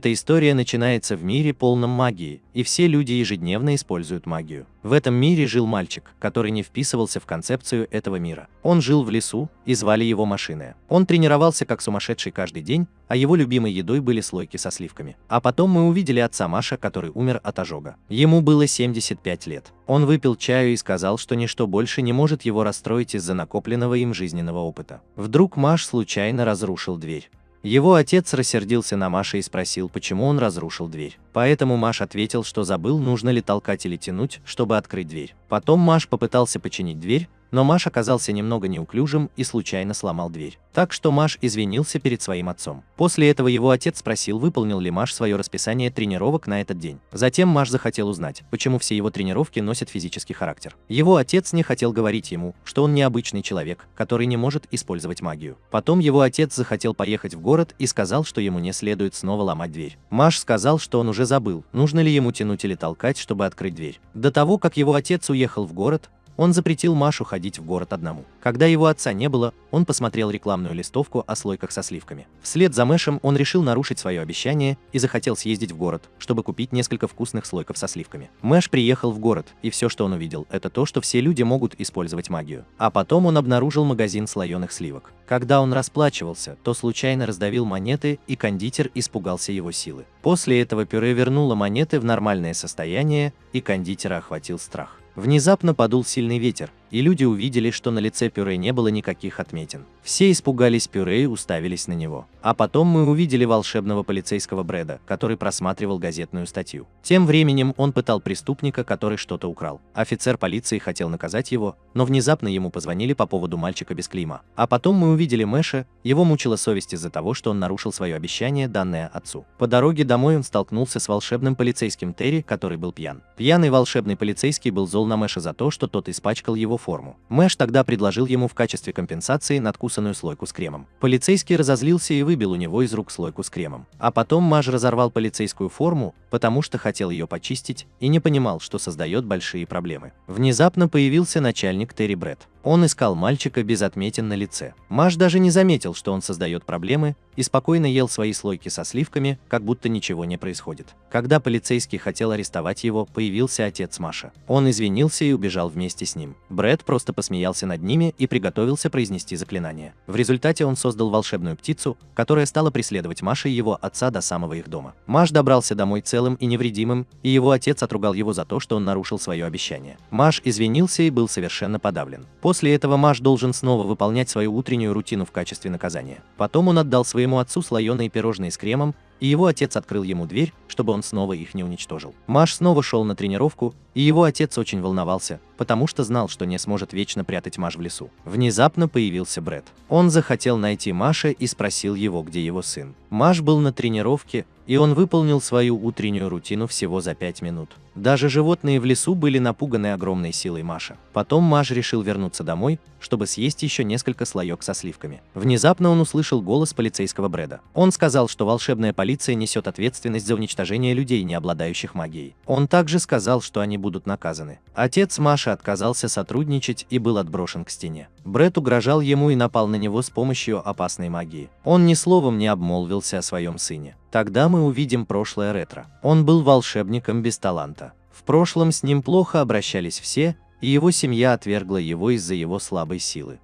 Эта история начинается в мире, полном магии, и все люди ежедневно используют магию. В этом мире жил мальчик, который не вписывался в концепцию этого мира. Он жил в лесу, и звали его Машиная. Он тренировался как сумасшедший каждый день, а его любимой едой были слойки со сливками. А потом мы увидели отца Маша, который умер от ожога. Ему было 75 лет. Он выпил чаю и сказал, что ничто больше не может его расстроить из-за накопленного им жизненного опыта. Вдруг Маш случайно разрушил дверь. Его отец рассердился на Маша и спросил, почему он разрушил дверь. Поэтому Маш ответил, что забыл, нужно ли толкать или тянуть, чтобы открыть дверь. Потом Маш попытался починить дверь, но Маш оказался немного неуклюжим и случайно сломал дверь. Так что Маш извинился перед своим отцом. После этого его отец спросил, выполнил ли Маш свое расписание тренировок на этот день. Затем Маш захотел узнать, почему все его тренировки носят физический характер. Его отец не хотел говорить ему, что он необычный человек, который не может использовать магию. Потом его отец захотел поехать в город и сказал, что ему не следует снова ломать дверь. Маш сказал, что он уже забыл, нужно ли ему тянуть или толкать, чтобы открыть дверь. До того, как его отец уехал в город, он запретил Машу ходить в город одному. Когда его отца не было, он посмотрел рекламную листовку о слойках со сливками. Вслед за Мэшем он решил нарушить свое обещание и захотел съездить в город, чтобы купить несколько вкусных слойков со сливками. Мэш приехал в город, и все, что он увидел, это то, что все люди могут использовать магию. А потом он обнаружил магазин слоеных сливок. Когда он расплачивался, то случайно раздавил монеты, и кондитер испугался его силы. После этого пюре вернуло монеты в нормальное состояние, и кондитера охватил страх. Внезапно подул сильный ветер, и люди увидели, что на лице пюре не было никаких отметин. Все испугались пюре и уставились на него. А потом мы увидели волшебного полицейского Брэда, который просматривал газетную статью. Тем временем он пытал преступника, который что-то украл. Офицер полиции хотел наказать его, но внезапно ему позвонили по поводу мальчика без клейма. А потом мы увидели Мэша, его мучила совесть из-за того, что он нарушил свое обещание, данное отцу. По дороге домой он столкнулся с волшебным полицейским Терри, который был пьян. Пьяный волшебный полицейский был зол на Мэша за то, что тот испачкал его форму. Мэш тогда предложил ему в качестве компенсации надкусанную слойку с кремом. Полицейский разозлился и выбил у него из рук слойку с кремом. А потом Маш разорвал полицейскую форму, потому что хотел ее почистить и не понимал, что создает большие проблемы. Внезапно появился начальник Терри Брэд. Он искал мальчика без отметин на лице. Маш даже не заметил, что он создает проблемы, и спокойно ел свои слойки со сливками, как будто ничего не происходит. Когда полицейский хотел арестовать его, появился отец Маша. Он извинился и убежал вместе с ним. Брэд просто посмеялся над ними и приготовился произнести заклинание. В результате он создал волшебную птицу, которая стала преследовать Маша и его отца до самого их дома. Маш добрался домой целым и невредимым, и его отец отругал его за то, что он нарушил свое обещание. Маш извинился и был совершенно подавлен. После этого Маш должен снова выполнять свою утреннюю рутину в качестве наказания. Потом он отдал своему отцу слоеные пирожные с кремом, и его отец открыл ему дверь, чтобы он снова их не уничтожил. Маш снова шел на тренировку, и его отец очень волновался, потому что знал, что не сможет вечно прятать Маш в лесу. Внезапно появился Брэд. Он захотел найти Маша и спросил его, где его сын. Маш был на тренировке, и он выполнил свою утреннюю рутину всего за 5 минут. Даже животные в лесу были напуганы огромной силой Маша. Потом Маш решил вернуться домой, чтобы съесть еще несколько слоек со сливками. Внезапно он услышал голос полицейского Брэда. Он сказал, что волшебная полиция несет ответственность за уничтожение людей, не обладающих магией. Он также сказал, что они будут наказаны. Отец Маши отказался сотрудничать и был отброшен к стене. Брэд угрожал ему и напал на него с помощью опасной магии. Он ни словом не обмолвился о своем сыне. Тогда мы увидим прошлое ретро. Он был волшебником без таланта. В прошлом с ним плохо обращались все, и его семья отвергла его из-за его слабой силы.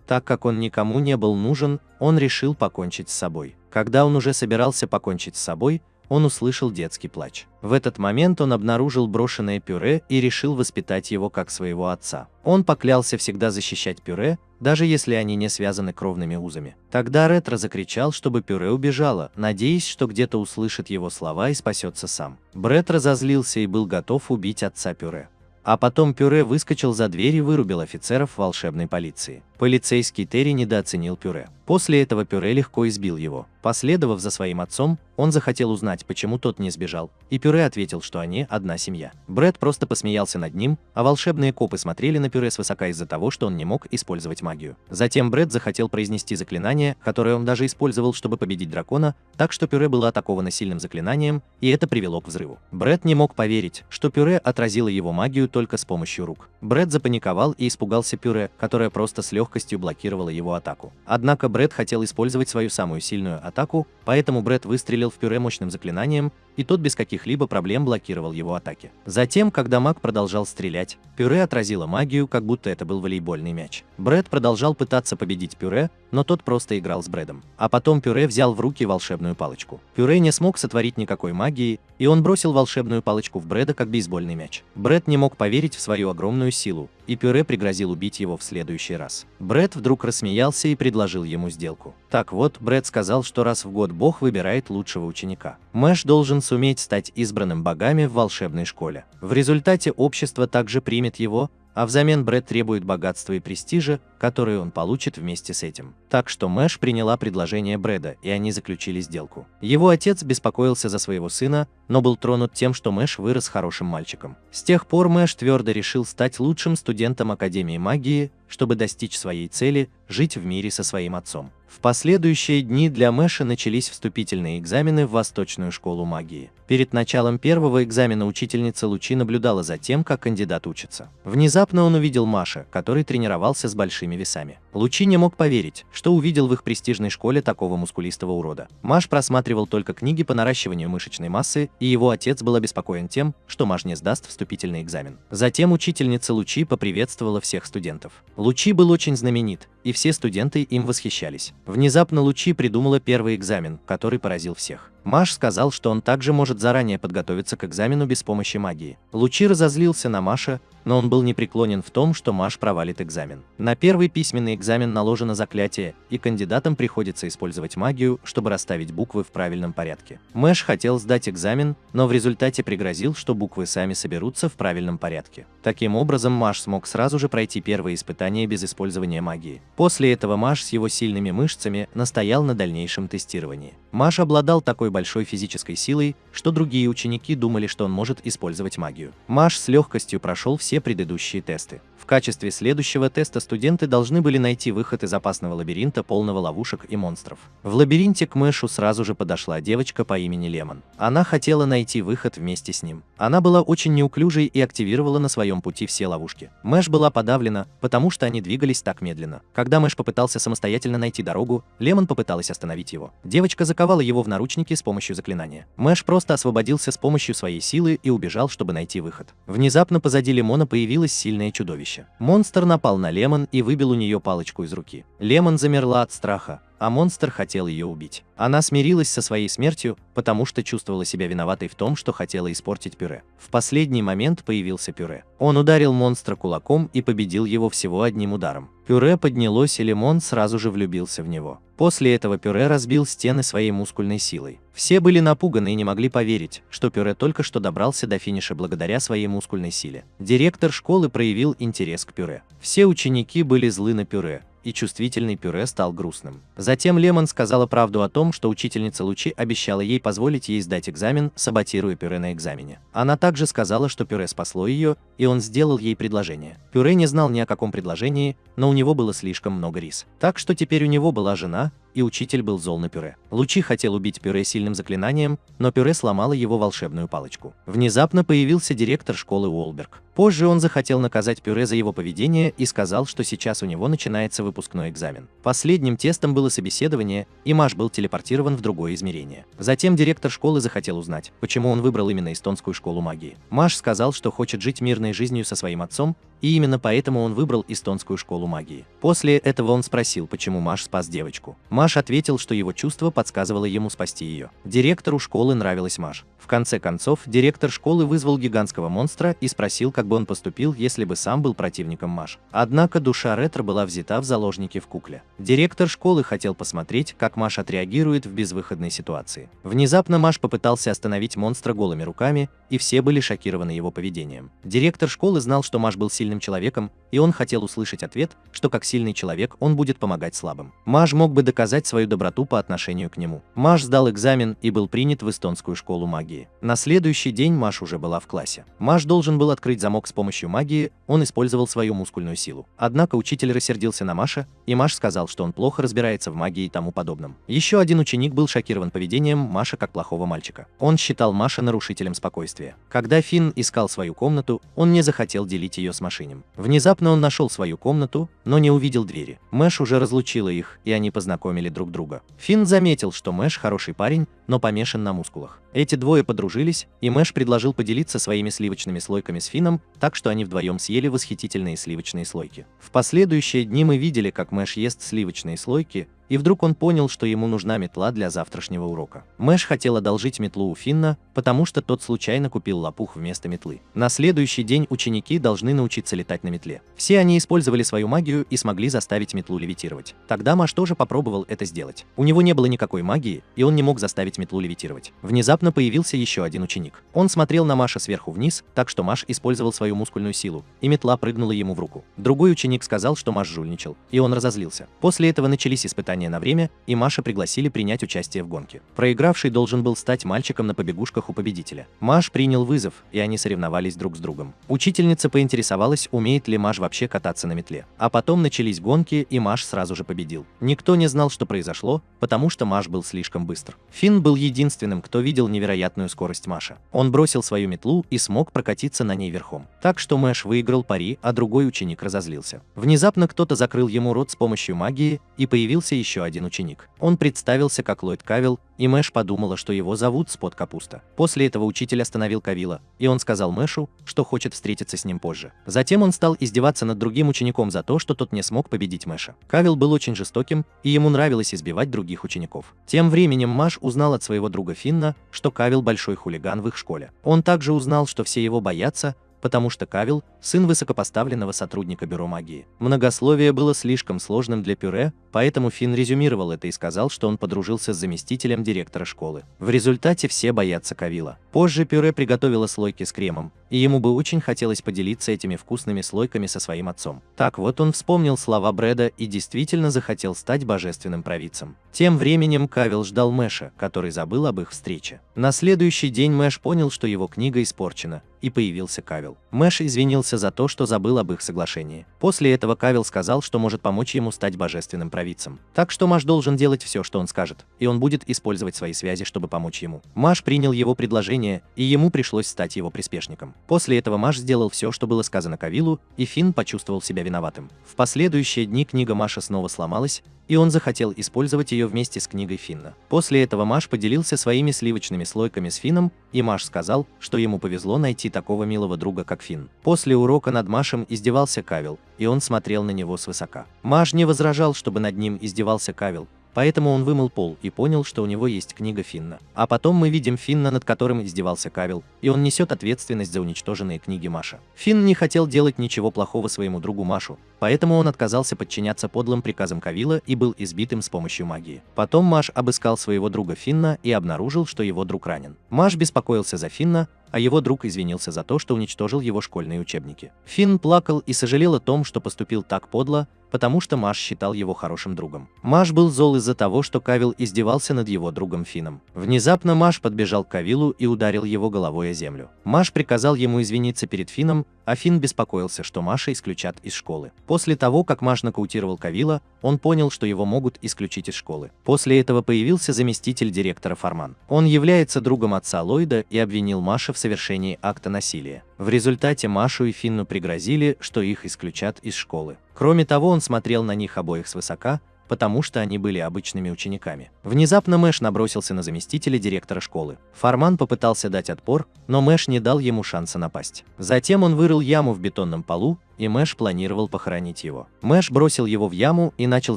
Так как он никому не был нужен, он решил покончить с собой. Когда он уже собирался покончить с собой, он услышал детский плач. В этот момент он обнаружил брошенное пюре и решил воспитать его как своего отца. Он поклялся всегда защищать пюре, даже если они не связаны кровными узами. Тогда ретро закричал, чтобы пюре убежало, надеясь, что где-то услышит его слова и спасется сам. Брэд разозлился и был готов убить отца пюре. А потом пюре выскочил за дверь и вырубил офицеров волшебной полиции. Полицейский Терри недооценил пюре. После этого пюре легко избил его. Последовав за своим отцом, он захотел узнать, почему тот не сбежал, и пюре ответил, что они одна семья. Брэд просто посмеялся над ним, а волшебные копы смотрели на пюре свысока из-за того, что он не мог использовать магию. Затем Брэд захотел произнести заклинание, которое он даже использовал, чтобы победить дракона, так что пюре было атаковано сильным заклинанием, и это привело к взрыву. Брэд не мог поверить, что пюре отразило его магию только с помощью рук. Брэд запаниковал и испугался пюре, которая просто с легкостью легкостью блокировала его атаку. Однако Брэд хотел использовать свою самую сильную атаку, поэтому Брэд выстрелил в Пюре мощным заклинанием, и тот без каких-либо проблем блокировал его атаки. Затем, когда маг продолжал стрелять, Пюре отразила магию, как будто это был волейбольный мяч. Брэд продолжал пытаться победить Пюре, но тот просто играл с Брэдом. А потом Пюре взял в руки волшебную палочку. Пюре не смог сотворить никакой магии, и он бросил волшебную палочку в Брэда как бейсбольный мяч. Брэд не мог поверить в свою огромную силу, и Пюре пригрозил убить его в следующий раз. Брэд вдруг рассмеялся и предложил ему сделку. Так вот, Брэд сказал, что раз в год Бог выбирает лучшего ученика. Мэш должен суметь стать избранным богами в волшебной школе. В результате общество также примет его, а взамен Брэд требует богатства и престижа, которые он получит вместе с этим. Так что Мэш приняла предложение Брэда, и они заключили сделку. Его отец беспокоился за своего сына, но был тронут тем, что Мэш вырос хорошим мальчиком. С тех пор Мэш твердо решил стать лучшим студентом Академии магии, чтобы достичь своей цели – жить в мире со своим отцом. В последующие дни для Мэша начались вступительные экзамены в Восточную школу магии. Перед началом первого экзамена учительница Лучи наблюдала за тем, как кандидат учится. Внезапно он увидел Маша, который тренировался с большими весами. Лучи не мог поверить, что увидел в их престижной школе такого мускулистого урода. Маш просматривал только книги по наращиванию мышечной массы, и его отец был обеспокоен тем, что Маш не сдаст вступительный экзамен. Затем учительница Лучи поприветствовала всех студентов. Лучи был очень знаменит, и все студенты им восхищались. Внезапно Лучи придумала первый экзамен, который поразил всех. Маш сказал, что он также может заранее подготовиться к экзамену без помощи магии. Лучи разозлился на Маша, но он был непреклонен в том, что Маш провалит экзамен. На первый письменный экзамен наложено заклятие, и кандидатам приходится использовать магию, чтобы расставить буквы в правильном порядке. Мэш хотел сдать экзамен, но в результате пригрозил, что буквы сами соберутся в правильном порядке. Таким образом, Маш смог сразу же пройти первое испытание без использования магии. После этого Маш с его сильными мышцами настоял на дальнейшем тестировании. Маш обладал такой большой физической силой, что другие ученики думали, что он может использовать магию. Маш с легкостью прошел все предыдущие тесты. В качестве следующего теста студенты должны были найти выход из опасного лабиринта, полного ловушек и монстров. В лабиринте к Мэшу сразу же подошла девочка по имени Лемон. Она хотела найти выход вместе с ним. Она была очень неуклюжей и активировала на своем пути все ловушки. Мэш была подавлена, потому что они двигались так медленно. Когда Мэш попытался самостоятельно найти дорогу, Лемон попыталась остановить его. Девочка заковала его в наручники с помощью заклинания. Мэш просто освободился с помощью своей силы и убежал, чтобы найти выход. Внезапно позади Лемона появилось сильное чудовище. Монстр напал на Лемон и выбил у нее палочку из руки. Лемон замерла от страха, а монстр хотел ее убить. Она смирилась со своей смертью, потому что чувствовала себя виноватой в том, что хотела испортить Пюре. В последний момент появился Пюре. Он ударил монстра кулаком и победил его всего одним ударом. Пюре поднялось, и Лемон сразу же влюбился в него. После этого Пюре разбил стены своей мускульной силой. Все были напуганы и не могли поверить, что Пюре только что добрался до финиша благодаря своей мускульной силе. Директор школы проявил интерес к Пюре. Все ученики были злы на Пюре, и чувствительный Пюре стал грустным. Затем Лемон сказала правду о том, что учительница Лучи обещала ей позволить ей сдать экзамен, саботируя Пюре на экзамене. Она также сказала, что Пюре спасло ее, и он сделал ей предложение. Пюре не знал ни о каком предложении, но у него было слишком много рис. Так что теперь у него была жена, и учитель был зол на Пюре. Лучи хотел убить Пюре сильным заклинанием, но Пюре сломала его волшебную палочку. Внезапно появился директор школы Уолберг. Позже он захотел наказать Пюре за его поведение и сказал, что сейчас у него начинается выпускной экзамен. Последним тестом было собеседование, и Маш был телепортирован в другое измерение. Затем директор школы захотел узнать, почему он выбрал именно эстонскую школу магии. Маш сказал, что хочет жить мирной жизнью со своим отцом, и именно поэтому он выбрал эстонскую школу магии. После этого он спросил, почему Маш спас девочку. Маш ответил, что его чувство подсказывало ему спасти ее. Директору школы нравилась Маш. В конце концов, директор школы вызвал гигантского монстра и спросил, как бы он поступил, если бы сам был противником Маш. Однако душа Ретро была взята в заложники в кукле. Директор школы хотел посмотреть, как Маш отреагирует в безвыходной ситуации. Внезапно Маш попытался остановить монстра голыми руками, и все были шокированы его поведением. Директор школы знал, что Маш был сильным человеком, и он хотел услышать ответ, что как сильный человек он будет помогать слабым. Маш мог бы доказать свою доброту по отношению к нему. Маш сдал экзамен и был принят в эстонскую школу магии. магии. На следующий день Маш уже была в классе. Маш должен был открыть замок с помощью магии, он использовал свою мускульную силу. Однако учитель рассердился на Маша, и Маш сказал, что он плохо разбирается в магии и тому подобном. Еще один ученик был шокирован поведением Маши как плохого мальчика. Он считал Маша нарушителем спокойствия. Когда Финн искал свою комнату, он не захотел делить ее с Машинем. Внезапно он нашел свою комнату, но не увидел двери. Мэш уже разлучила их, и они познакомили друг друга. Финн заметил, что Мэш хороший парень, но помешан на мускулах. Эти двое подружились, и Мэш предложил поделиться своими сливочными слойками с Финном, так что они вдвоем съели восхитительные сливочные слойки. В последующие дни мы видели, как Мэш ест сливочные слойки, и вдруг он понял, что ему нужна метла для завтрашнего урока. Мэш хотел одолжить метлу у Финна, потому что тот случайно купил лопух вместо метлы. На следующий день ученики должны научиться летать на метле. Все они использовали свою магию и смогли заставить метлу левитировать. Тогда Маш тоже попробовал это сделать. У него не было никакой магии, и он не мог заставить метлу левитировать. Внезапно появился еще один ученик. Он смотрел на Маша сверху вниз, так что Маш использовал свою мускульную силу, и метла прыгнула ему в руку. Другой ученик сказал, что Маш жульничал, и он разозлился. После этого начались испытания на время, и Маша пригласили принять участие в гонке. Проигравший должен был стать мальчиком на побегушках у победителя. Маш принял вызов, и они соревновались друг с другом. Учительница поинтересовалась, умеет ли Маш вообще кататься на метле. А потом начались гонки, и Маш сразу же победил. Никто не знал, что произошло, потому что Маш был слишком быстр. Финн был единственным, кто видел невероятную скорость Маша. Он бросил свою метлу и смог прокатиться на ней верхом. Так что Мэш выиграл пари, а другой ученик разозлился. Внезапно кто-то закрыл ему рот с помощью магии, и появился еще один ученик. Он представился как Ллойд Кавилл, и Мэш подумала, что его зовут Спот Капуста. После этого учитель остановил Кавилла, и он сказал Мэшу, что хочет встретиться с ним позже. Затем он стал издеваться над другим учеником за то, что тот не смог победить Мэша. Кавилл был очень жестоким, и ему нравилось избивать других учеников. Тем временем Маш узнал от своего друга Финна, что Кавилл большой хулиган в их школе. Он также узнал, что все его боятся, потому что Кавилл – сын высокопоставленного сотрудника бюро магии. Многословие было слишком сложным для Пюре, поэтому Финн резюмировал это и сказал, что он подружился с заместителем директора школы. В результате все боятся Кавилла. Позже Пюре приготовила слойки с кремом, и ему бы очень хотелось поделиться этими вкусными слойками со своим отцом. Так вот он вспомнил слова Брэда и действительно захотел стать божественным провидцем. Тем временем Кавилл ждал Мэша, который забыл об их встрече. На следующий день Мэш понял, что его книга испорчена, и появился Кавилл. Мэш извинился за то, что забыл об их соглашении. После этого Кавилл сказал, что может помочь ему стать божественным провидцем. Так что Маш должен делать все, что он скажет, и он будет использовать свои связи, чтобы помочь ему. Маш принял его предложение, и ему пришлось стать его приспешником. После этого Маш сделал все, что было сказано Кавиллу, и Финн почувствовал себя виноватым. В последующие дни книга Маша снова сломалась, и он захотел использовать ее вместе с книгой Финна. После этого Маш поделился своими сливочными слойками с Финном, и Маш сказал, что ему повезло найти такого милого друга, как Финн. После урока над Машем издевался Кавилл, и он смотрел на него свысока. Маш не возражал, чтобы над ним издевался Кавилл, поэтому он вымыл пол и понял, что у него есть книга Финна. А потом мы видим Финна, над которым издевался Кавилл, и он несет ответственность за уничтоженные книги Маша. Финн не хотел делать ничего плохого своему другу Машу, поэтому он отказался подчиняться подлым приказам Кавилла и был избит им с помощью магии. Потом Маш обыскал своего друга Финна и обнаружил, что его друг ранен. Маш беспокоился за Финна, а его друг извинился за то, что уничтожил его школьные учебники. Финн плакал и сожалел о том, что поступил так подло, потому что Маш считал его хорошим другом. Маш был зол из-за того, что Кавилл издевался над его другом Финном. Внезапно Маш подбежал к Кавиллу и ударил его головой о землю. Маш приказал ему извиниться перед Финном, а Финн беспокоился, что Маша исключат из школы. После того, как Маш нокаутировал Кавилла, он понял, что его могут исключить из школы. После этого появился заместитель директора Форман. Он является другом отца Ллойда и обвинил Маша в совершении акта насилия. В результате Машу и Финну пригрозили, что их исключат из школы. Кроме того, он смотрел на них обоих свысока, потому что они были обычными учениками. Внезапно Мэш набросился на заместителя директора школы. Форман попытался дать отпор, но Мэш не дал ему шанса напасть. Затем он вырыл яму в бетонном полу, и Мэш планировал похоронить его. Мэш бросил его в яму и начал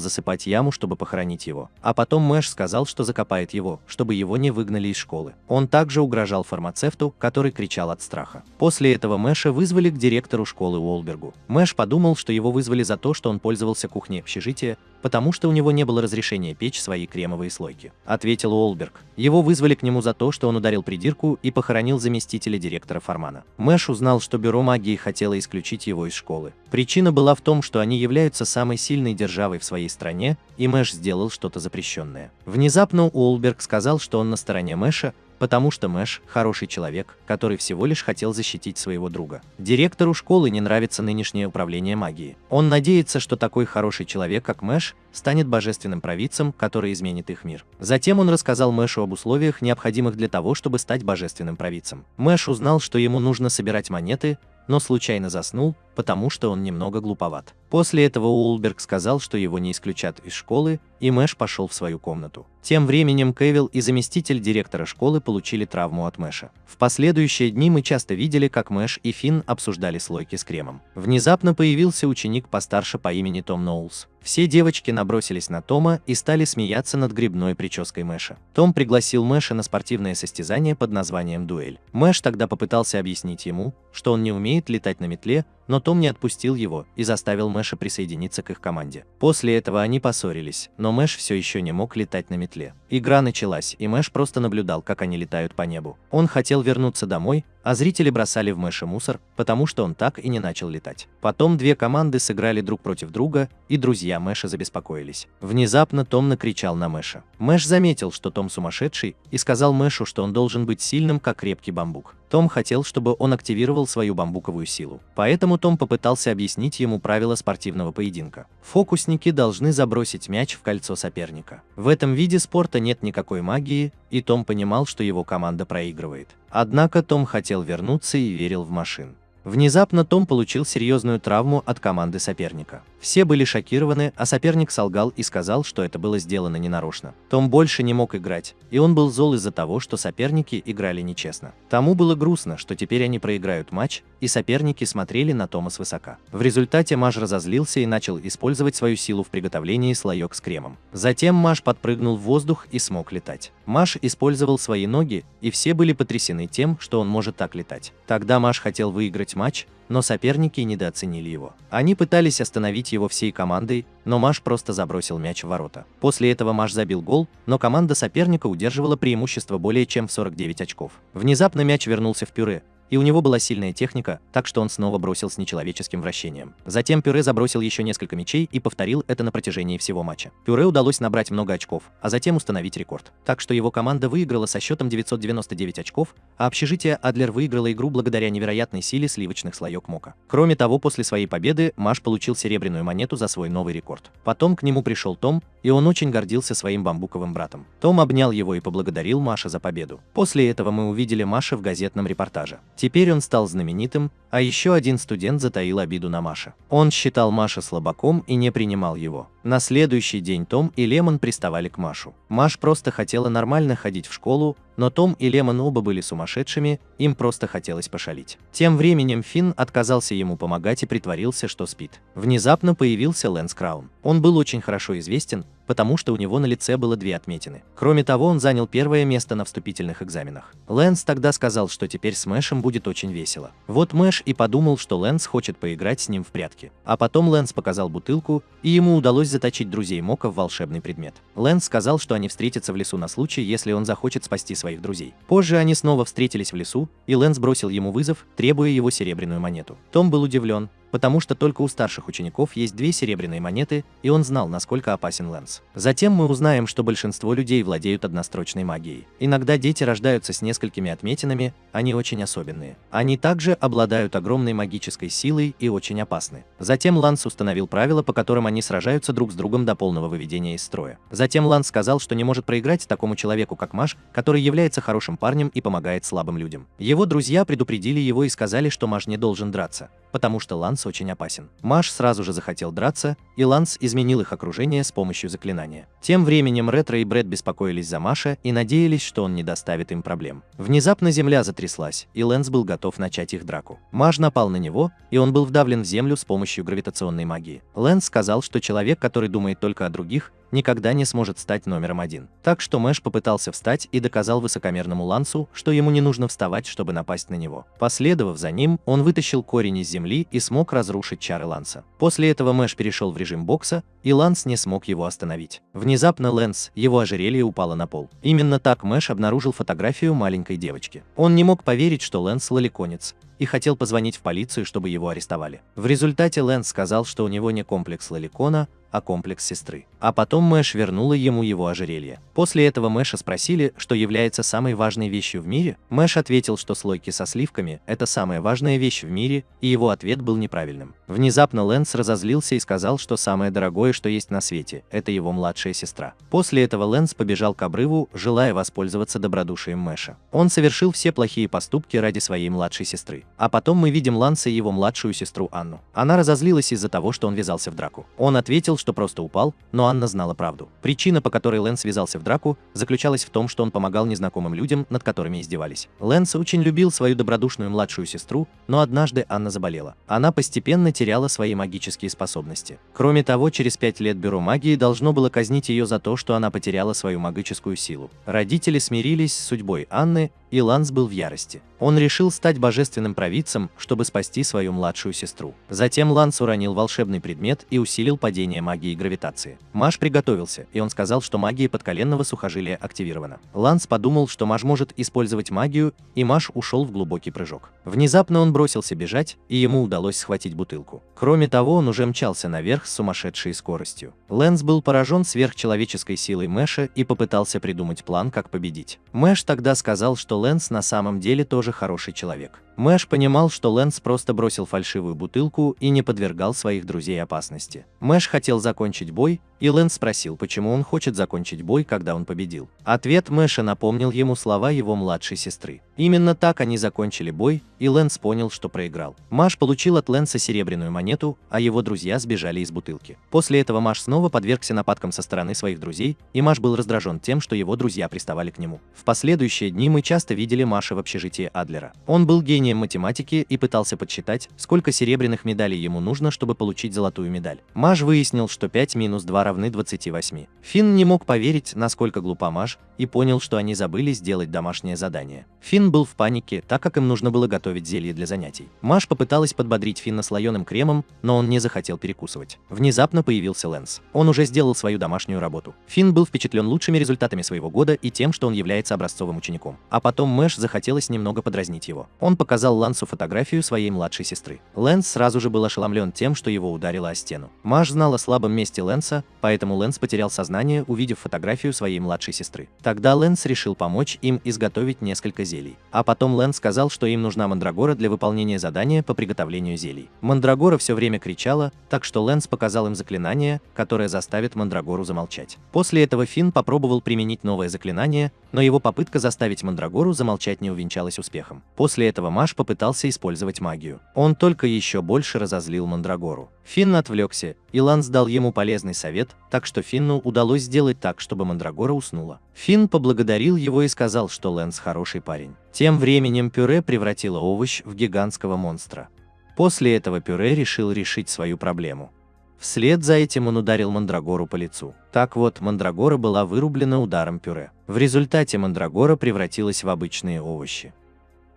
засыпать яму, чтобы похоронить его. А потом Мэш сказал, что закопает его, чтобы его не выгнали из школы. Он также угрожал фармацевту, который кричал от страха. После этого Мэша вызвали к директору школы Уолбергу. Мэш подумал, что его вызвали за то, что он пользовался кухней общежития, потому что у него не было разрешения печь свои кремовые слойки. Ответил Уолберг. Его вызвали к нему за то, что он ударил придирку и похоронил заместителя директора Формана. Мэш узнал, что бюро магии хотело исключить его из школы. Причина была в том, что они являются самой сильной державой в своей стране, и Мэш сделал что-то запрещенное. Внезапно Уолберг сказал, что он на стороне Мэша, потому что Мэш – хороший человек, который всего лишь хотел защитить своего друга. Директору школы не нравится нынешнее управление магией. Он надеется, что такой хороший человек, как Мэш, станет божественным провидцем, который изменит их мир. Затем он рассказал Мэшу об условиях, необходимых для того, чтобы стать божественным провидцем. Мэш узнал, что ему нужно собирать монеты, но случайно заснул, потому что он немного глуповат. После этого Уолберг сказал, что его не исключат из школы, и Мэш пошел в свою комнату. Тем временем Кевилл и заместитель директора школы получили травму от Мэша. В последующие дни мы часто видели, как Мэш и Финн обсуждали слойки с кремом. Внезапно появился ученик постарше по имени Том Ноулс. Все девочки набросились на Тома и стали смеяться над грибной прической Мэша. Том пригласил Мэша на спортивное состязание под названием «Дуэль». Мэш тогда попытался объяснить ему, что он не умеет летать на метле, но Том не отпустил его и заставил Мэша присоединиться к их команде. После этого они поссорились, но Мэш все еще не мог летать на метле. Игра началась, и Мэш просто наблюдал, как они летают по небу. Он хотел вернуться домой, а зрители бросали в Мэша мусор, потому что он так и не начал летать. Потом две команды сыграли друг против друга, и друзья Мэша забеспокоились. Внезапно Том накричал на Мэша. Мэш заметил, что Том сумасшедший, и сказал Мэшу, что он должен быть сильным, как крепкий бамбук. Том хотел, чтобы он активировал свою бамбуковую силу. Поэтому Том попытался объяснить ему правила спортивного поединка. Фокусники должны забросить мяч в кольцо соперника. В этом виде спорта нет никакой магии, и Том понимал, что его команда проигрывает. Однако Том хотел вернуться и верил в машин. Внезапно Том получил серьезную травму от команды соперника. Все были шокированы, а соперник солгал и сказал, что это было сделано ненарочно. Том больше не мог играть, и он был зол из-за того, что соперники играли нечестно. Тому было грустно, что теперь они проиграют матч, и соперники смотрели на Тома свысока. В результате Мэш разозлился и начал использовать свою силу в приготовлении слоек с кремом. Затем Мэш подпрыгнул в воздух и смог летать. Мэш использовал свои ноги, и все были потрясены тем, что он может так летать. Тогда Мэш хотел выиграть матч, но соперники недооценили его. Они пытались остановить его всей командой, но Мэш просто забросил мяч в ворота. После этого Мэш забил гол, но команда соперника удерживала преимущество более чем в 49 очков. Внезапно мяч вернулся в пюре, и у него была сильная техника, так что он снова бросил с нечеловеческим вращением. Затем Пюре забросил еще несколько мячей и повторил это на протяжении всего матча. Пюре удалось набрать много очков, а затем установить рекорд. Так что его команда выиграла со счетом 999 очков, а общежитие Адлер выиграло игру благодаря невероятной силе сливочных слоек мока. Кроме того, после своей победы Мэш получил серебряную монету за свой новый рекорд. Потом к нему пришел Том, и он очень гордился своим бамбуковым братом. Том обнял его и поблагодарил Мэша за победу. После этого мы увидели Мэша в газетном репортаже. Теперь он стал знаменитым, а еще один студент затаил обиду на Мэша. Он считал Мэша слабаком и не принимал его. На следующий день Том и Лемон приставали к Мэшу. Мэш просто хотела нормально ходить в школу, но Том и Лемон оба были сумасшедшими, им просто хотелось пошалить. Тем временем Финн отказался ему помогать и притворился, что спит. Внезапно появился Лэнс Краун. Он был очень хорошо известен, потому что у него на лице было две отметины. Кроме того, он занял первое место на вступительных экзаменах. Лэнс тогда сказал, что теперь с Мэшем будет очень весело. Вот Мэш и подумал, что Лэнс хочет поиграть с ним в прятки. А потом Лэнс показал бутылку, и ему удалось заточить друзей Мока в волшебный предмет. Лэнс сказал, что они встретятся в лесу на случай, если он захочет спасти своих друзей. Позже они снова встретились в лесу, и Лэнс бросил ему вызов, требуя его серебряную монету. Том был удивлен, потому что только у старших учеников есть 2 серебряные монеты, и он знал, насколько опасен Лэнс. Затем мы узнаем, что большинство людей владеют однострочной магией. Иногда дети рождаются с несколькими отметинами, они очень особенные. Они также обладают огромной магической силой и очень опасны. Затем Ланс установил правила, по которым они сражаются друг с другом до полного выведения из строя. Затем Ланс сказал, что не может проиграть такому человеку, как Мэш, который является хорошим парнем и помогает слабым людям. Его друзья предупредили его и сказали, что Мэш не должен драться, потому что Ланс очень опасен. Мэш сразу же захотел драться, и Ланс изменил их окружение с помощью заклинания. Тем временем Ретро и Брэд беспокоились за Мэша и надеялись, что он не доставит им проблем. Внезапно земля затряслась, и Лэнс был готов начать их драку. Мэш напал на него, и он был вдавлен в землю с помощью гравитационной магии. Лэнс сказал, что человек, который думает только о других, никогда не сможет стать номером 1. Так что Мэш попытался встать и доказал высокомерному Лансу, что ему не нужно вставать, чтобы напасть на него. Последовав за ним, он вытащил корень из земли и смог разрушить чары Ланса. После этого Мэш перешел в режим бокса, и Ланс не смог его остановить. Внезапно Лэнс, его ожерелье упало на пол. Именно так Мэш обнаружил фотографию маленькой девочки. Он не мог поверить, что Лэнс лоликонец, и хотел позвонить в полицию, чтобы его арестовали. В результате Лэнс сказал, что у него не комплекс лоликона, а комплекс сестры. А потом Мэш вернула ему его ожерелье. После этого Мэша спросили, что является самой важной вещью в мире. Мэш ответил, что слойки со сливками – это самая важная вещь в мире, и его ответ был неправильным. Внезапно Лэнс разозлился и сказал, что самое дорогое, что есть на свете – это его младшая сестра. После этого Лэнс побежал к обрыву, желая воспользоваться добродушием Мэша. Он совершил все плохие поступки ради своей младшей сестры. А потом мы видим Ланса и его младшую сестру Анну. Она разозлилась из-за того, что он ввязался в драку. Он ответил, что просто упал, но Анна знала правду. Причина, по которой Лэнс ввязался в драку, заключалась в том, что он помогал незнакомым людям, над которыми издевались. Лэнс очень любил свою добродушную младшую сестру, но однажды Анна заболела. Она постепенно теряла свои магические способности. Кроме того, через 5 лет Бюро магии должно было казнить ее за то, что она потеряла свою магическую силу. Родители смирились с судьбой Анны, и Ланс был в ярости. Он решил стать божественным провидцем, чтобы спасти свою младшую сестру. Затем Ланс уронил волшебный предмет и усилил падение магии гравитации. Маж приготовился, и он сказал, что магия подколенного сухожилия активирована. Ланс подумал, что Маж может использовать магию, и Маж ушел в глубокий прыжок. Внезапно он бросился бежать, и ему удалось схватить бутылку. Кроме того, он уже мчался наверх с сумасшедшей скоростью. Лэнс был поражен сверхчеловеческой силой Мэша и попытался придумать план, как победить. Мэш тогда сказал, что Лэнс на самом деле тоже хороший человек. Мэш понимал, что Лэнс просто бросил фальшивую бутылку и не подвергал своих друзей опасности. Мэш хотел закончить бой, и Лэнс спросил, почему он хочет закончить бой, когда он победил. Ответ Мэша напомнил ему слова его младшей сестры. Именно так они закончили бой, и Лэнс понял, что проиграл. Маж получил от Лэнса серебряную монету, а его друзья сбежали из бутылки. После этого Маж снова подвергся нападкам со стороны своих друзей, и Маж был раздражен тем, что его друзья приставали к нему. В последующие дни мы часто видели Маша в общежитии Адлера. Он был гением математики и пытался подсчитать, сколько серебряных медалей ему нужно, чтобы получить золотую медаль. Маж выяснил, что 5 минус 2 равны 28. Финн не мог поверить, насколько глупа Маж, и понял, что они забыли сделать домашнее задание. Финн был в панике, так как им нужно было готовить зелье для занятий. Маж попыталась подбодрить Финна слоеным кремом, но он не захотел перекусывать. Внезапно появился Лэнс. Он уже сделал свою домашнюю работу. Финн был впечатлен лучшими результатами своего года и тем, что он является образцовым учеником. А потом Мэш захотелось немного подразнить его. Он показал Лансу фотографию своей младшей сестры. Лэнс сразу же был ошеломлен тем, что его ударило о стену. Маж знал о слабом месте Лэнса, поэтому Лэнс потерял сознание, увидев фотографию своей младшей сестры. Тогда Лэнс решил помочь им изготовить несколько зелий. А потом Лэнс сказал, что им нужна мандрагора для выполнения задания по приготовлению зелий. Мандрагора все время кричала, так что Лэнс показал им заклинание, которое заставит мандрагору замолчать. После этого Финн попробовал применить новое заклинание, но его попытка заставить мандрагору замолчать не увенчалась успехом. После этого Маж попытался использовать магию. Он только еще больше разозлил мандрагору. Финн отвлекся, и Ланс дал ему полезный совет, так что Финну удалось сделать так, чтобы мандрагора уснула. Финн поблагодарил его и сказал, что Лэнс хороший парень. Тем временем Пюре превратило овощ в гигантского монстра. После этого Пюре решил решить свою проблему. Вслед за этим он ударил мандрагору по лицу. Так вот, мандрагора была вырублена ударом Пюре. В результате мандрагора превратилась в обычные овощи.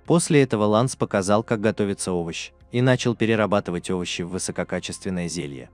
После этого Ланс показал, как готовится овощ, и начал перерабатывать овощи в высококачественное зелье.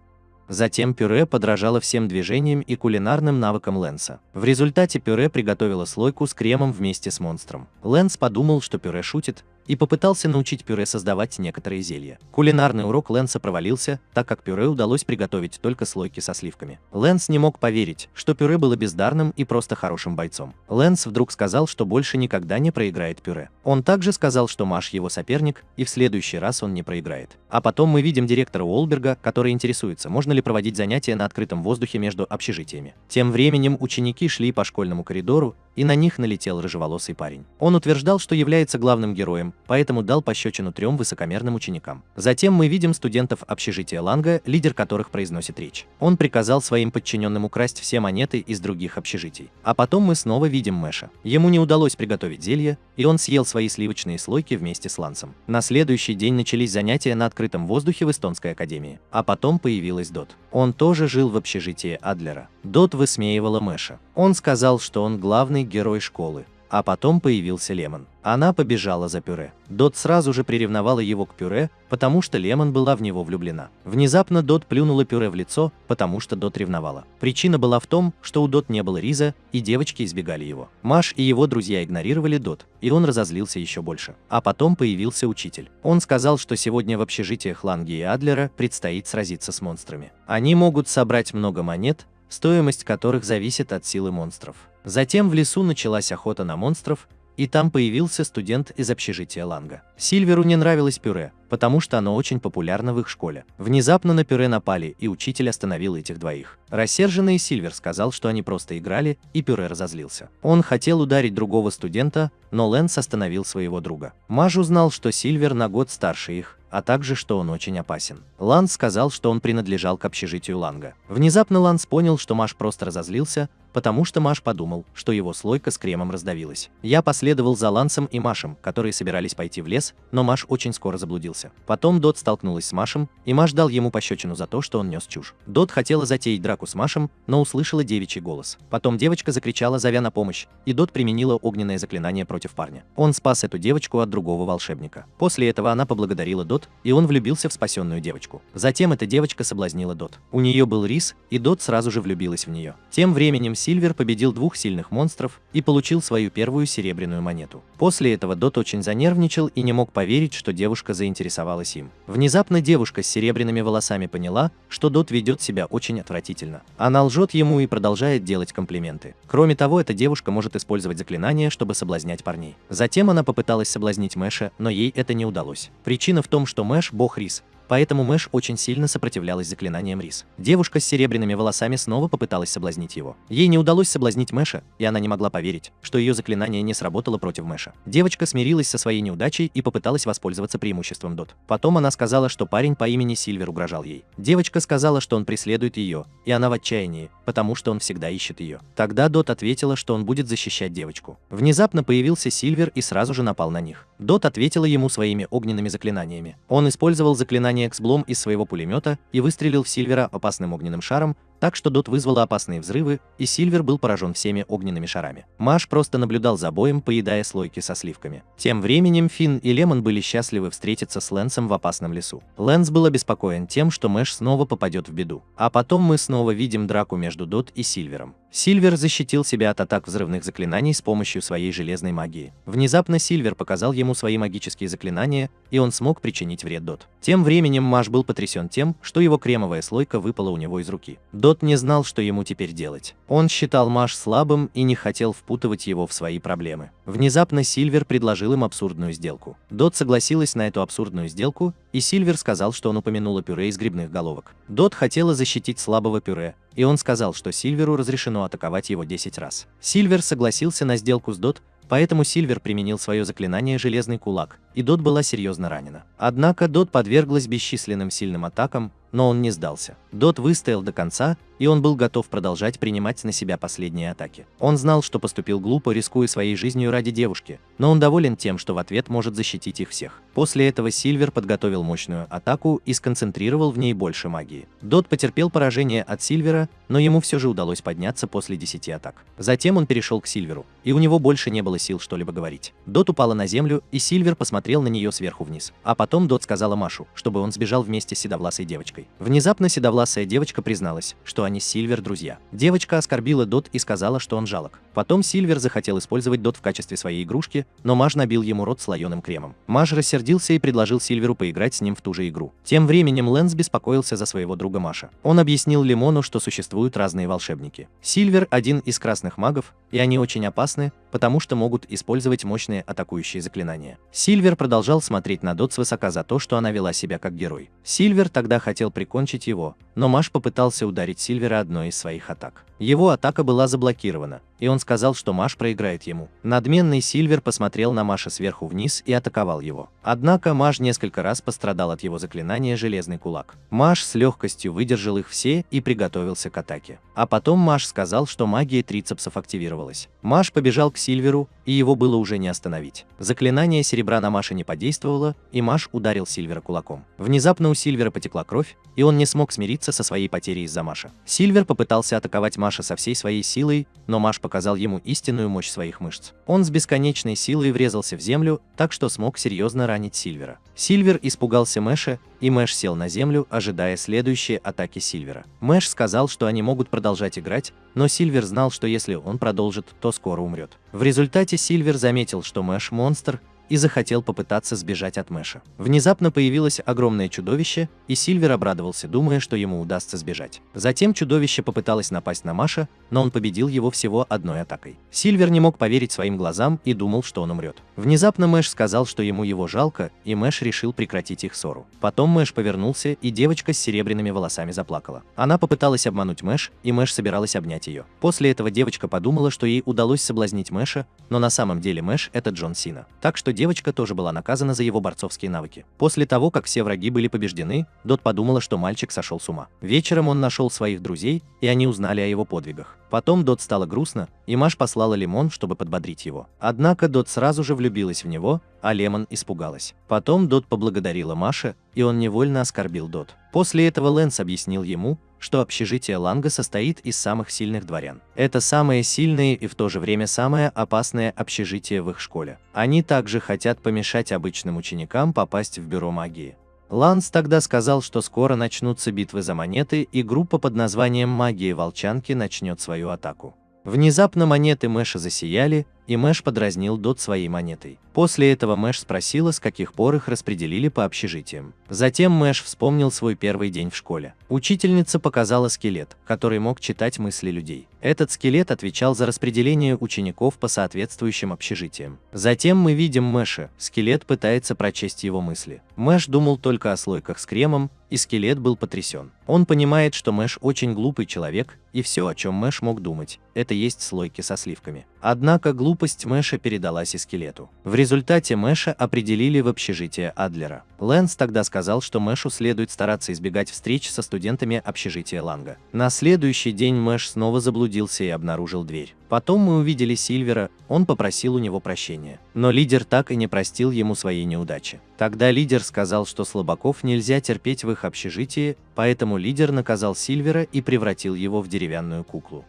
Затем Пюре подражало всем движениям и кулинарным навыкам Лэнса. В результате Пюре приготовила слойку с кремом вместе с монстром. Лэнс подумал, что Пюре шутит, и попытался научить Пюре создавать некоторые зелья. Кулинарный урок Лэнса провалился, так как Пюре удалось приготовить только слойки со сливками. Лэнс не мог поверить, что Пюре было бездарным и просто хорошим бойцом. Лэнс вдруг сказал, что больше никогда не проиграет Пюре. Он также сказал, что Маж его соперник, и в следующий раз он не проиграет. А потом мы видим директора Уолберга, который интересуется, можно ли проводить занятия на открытом воздухе между общежитиями. Тем временем ученики шли по школьному коридору, и на них налетел рыжеволосый парень. Он утверждал, что является главным героем, поэтому дал пощечину 3 высокомерным ученикам. Затем мы видим студентов общежития Ланга, лидер которых произносит речь. Он приказал своим подчиненным украсть все монеты из других общежитий. А потом мы снова видим Мэша. Ему не удалось приготовить зелье, и он съел свои сливочные слойки вместе с Лансом. На следующий день начались занятия на открытом воздухе в Эстонской академии. А потом появилась Дот. Он тоже жил в общежитии Адлера. Дот высмеивала Мэша. Он сказал, что он главный герой школы. а потом появился Лемон. Она побежала за пюре. Дот сразу же приревновала его к пюре, потому что Лемон была в него влюблена. Внезапно Дот плюнула пюре в лицо, потому что Дот ревновала. Причина была в том, что у Дот не было риза, и девочки избегали его. Маш и его друзья игнорировали Дот, и он разозлился еще больше. А потом появился учитель. Он сказал, что сегодня в общежитиях Ланги и Адлера предстоит сразиться с монстрами. Они могут собрать много монет, стоимость которых зависит от силы монстров. Затем в лесу началась охота на монстров, и там появился студент из общежития Ланга. Сильверу не нравилось пюре, потому что оно очень популярно в их школе. Внезапно на пюре напали, и учитель остановил этих двоих. Рассерженный Сильвер сказал, что они просто играли, и пюре разозлился. Он хотел ударить другого студента, но Лэнс остановил своего друга. Маж узнал, что Сильвер на год старше их, а также, что он очень опасен. Ланс сказал, что он принадлежал к общежитию Ланга. Внезапно Ланс понял, что Маш просто разозлился, потому что Маш подумал, что его слойка с кремом раздавилась. Я последовал за Лансом и Машем, которые собирались пойти в лес, но Маш очень скоро заблудился. Потом Дот столкнулась с Машем, и Маш дал ему пощечину за то, что он нес чушь. Дот хотела затеять драку с Машем, но услышала девичий голос. Потом девочка закричала, зовя на помощь, и Дот применила огненное заклинание против парня. Он спас эту девочку от другого волшебника. После этого она поблагодарила Дот, и он влюбился в спасенную девочку. Затем эта девочка соблазнила Дот. У нее был рис, и Дот сразу же влюбилась в нее. Тем временем Сильвер победил двух сильных монстров и получил свою первую серебряную монету. После этого Дот очень занервничал и не мог поверить, что девушка заинтересовалась им. Внезапно девушка с серебряными волосами поняла, что Дот ведет себя очень отвратительно. Она лжет ему и продолжает делать комплименты. Кроме того, эта девушка может использовать заклинания, чтобы соблазнять парней. Затем она попыталась соблазнить Мэша, но ей это не удалось. Причина в том, что Мэш – бог рис. Поэтому Мэш очень сильно сопротивлялась заклинаниям рис. Девушка с серебряными волосами снова попыталась соблазнить его. Ей не удалось соблазнить Мэша, и она не могла поверить, что ее заклинание не сработало против Мэша. Девочка смирилась со своей неудачей и попыталась воспользоваться преимуществом Дот. Потом она сказала, что парень по имени Сильвер угрожал ей. Девочка сказала, что он преследует ее, и она в отчаянии, потому что он всегда ищет ее. Тогда Дот ответила, что он будет защищать девочку. Внезапно появился Сильвер и сразу же напал на них. Дот ответила ему своими огненными заклинаниями. Он использовал заклинание Эксблом из своего пулемета и выстрелил в Сильвера опасным огненным шаром, так что Дот вызвала опасные взрывы, и Сильвер был поражен всеми огненными шарами. Маш просто наблюдал за боем, поедая слойки со сливками. Тем временем Финн и Лемон были счастливы встретиться с Лэнсом в опасном лесу. Лэнс был обеспокоен тем, что Мэш снова попадет в беду. А потом мы снова видим драку между Дот и Сильвером. Сильвер защитил себя от атак взрывных заклинаний с помощью своей железной магии. Внезапно Сильвер показал ему свои магические заклинания, и он смог причинить вред Дот. Тем временем Маш был потрясен тем, что его кремовая слойка выпала у него из руки. Дот не знал, что ему теперь делать. Он считал Маш слабым и не хотел впутывать его в свои проблемы. Внезапно Сильвер предложил им абсурдную сделку. Дот согласилась на эту абсурдную сделку, и Сильвер сказал, что он упомянул пюре из грибных головок. Дот хотела защитить слабого пюре, и он сказал, что Сильверу разрешено атаковать его 10 раз. Сильвер согласился на сделку с Дот, поэтому Сильвер применил свое заклинание «Железный кулак», и Дот была серьезно ранена. Однако Дот подверглась бесчисленным сильным атакам, но он не сдался. Дот выстоял до конца, и он был готов продолжать принимать на себя последние атаки. Он знал, что поступил глупо, рискуя своей жизнью ради девушки, но он доволен тем, что в ответ может защитить их всех. После этого Сильвер подготовил мощную атаку и сконцентрировал в ней больше магии. Дот потерпел поражение от Сильвера, но ему все же удалось подняться после 10 атак. Затем он перешел к Сильверу, и у него больше не было сил что-либо говорить. Дот упала на землю, и Сильвер посмотрел на нее сверху вниз. А потом Дот сказала Машу, чтобы он сбежал вместе с седовласой девочкой. Внезапно седовласая девочка призналась, что они с Сильвер друзья. Девочка оскорбила Дот и сказала, что он жалок. Потом Сильвер захотел использовать Дот в качестве своей игрушки, но Маж набил ему рот слоеным кремом. Маж рассердился и предложил Сильверу поиграть с ним в ту же игру. Тем временем Лэнс беспокоился за своего друга Маша. Он объяснил Лемону, что существуют разные волшебники. Сильвер один из красных магов, и они очень опасны, потому что могут использовать мощные атакующие заклинания. Сильвер продолжал смотреть на Дот свысока за то, что она вела себя как герой. Сильвер тогда хотел прикончить его, но Маш попытался ударить Сильвера одной из своих атак. Его атака была заблокирована, и он сказал, что Маш проиграет ему. Надменный Сильвер посмотрел на Маша сверху вниз и атаковал его. Однако Маш несколько раз пострадал от его заклинания «Железный кулак». Маш с легкостью выдержал их все и приготовился к атаке. А потом Маш сказал, что магия трицепсов активировалась. Маш побежал к Сильверу, и его было уже не остановить. Заклинание серебра на Маше не подействовало, и Маш ударил Сильвера кулаком. Внезапно у Сильвера потекла кровь, и он не смог смириться со своей потерей из-за Маша. Сильвер попытался атаковать Маша Маша со всей своей силой, но Маш показал ему истинную мощь своих мышц. Он с бесконечной силой врезался в землю, так что смог серьезно ранить Сильвера. Сильвер испугался Мэша, и Мэш сел на землю, ожидая следующей атаки Сильвера. Мэш сказал, что они могут продолжать играть, но Сильвер знал, что если он продолжит, то скоро умрет. В результате Сильвер заметил, что Мэш монстр, и захотел попытаться сбежать от Мэша. Внезапно появилось огромное чудовище, и Сильвер обрадовался, думая, что ему удастся сбежать. Затем чудовище попыталось напасть на Маша, но он победил его всего одной атакой. Сильвер не мог поверить своим глазам и думал, что он умрет. Внезапно Мэш сказал, что ему его жалко, и Мэш решил прекратить их ссору. Потом Мэш повернулся, и девочка с серебряными волосами заплакала. Она попыталась обмануть Мэш, и Мэш собиралась обнять ее. После этого девочка подумала, что ей удалось соблазнить Мэша, но на самом деле Мэш — это Джон Сина. Так что девочка тоже была наказана за его борцовские навыки. После того, как все враги были побеждены, Дот подумала, что мальчик сошел с ума. Вечером он нашел своих друзей, и они узнали о его подвигах. Потом Дот стало грустно, и Маш послала Лемон, чтобы подбодрить его. Однако Дот сразу же влюбилась в него, а Лемон испугалась. Потом Дот поблагодарила Маша, и он невольно оскорбил Дот. После этого Лэнс объяснил ему, что общежитие Ланга состоит из самых сильных дворян. Это самое сильное и в то же время самое опасное общежитие в их школе. Они также хотят помешать обычным ученикам попасть в бюро магии. Ланс тогда сказал, что скоро начнутся битвы за монеты, и группа под названием «Магия Волчанки» начнет свою атаку. Внезапно монеты Мэша засияли, и Мэш подразнил Дот своей монетой. После этого Мэш спросила, с каких пор их распределили по общежитиям. Затем Мэш вспомнил свой первый день в школе. Учительница показала скелет, который мог читать мысли людей. Этот скелет отвечал за распределение учеников по соответствующим общежитиям. Затем мы видим Мэша, скелет пытается прочесть его мысли. Мэш думал только о слойках с кремом, и скелет был потрясен. Он понимает, что Мэш очень глупый человек, и все, о чем Мэш мог думать, это есть слойки со сливками. Однако глупость Мэша передалась и скелету. В результате Мэша определили в общежитие Адлера. Лэнс тогда сказал, что Мэшу следует стараться избегать встреч со студентами общежития Ланга. На следующий день Мэш снова заблудился и обнаружил дверь. Потом мы увидели Сильвера, он попросил у него прощения. Но лидер так и не простил ему своей неудачи. Тогда лидер сказал, что слабаков нельзя терпеть в их общежитии, поэтому лидер наказал Сильвера и превратил его в деревянную куклу.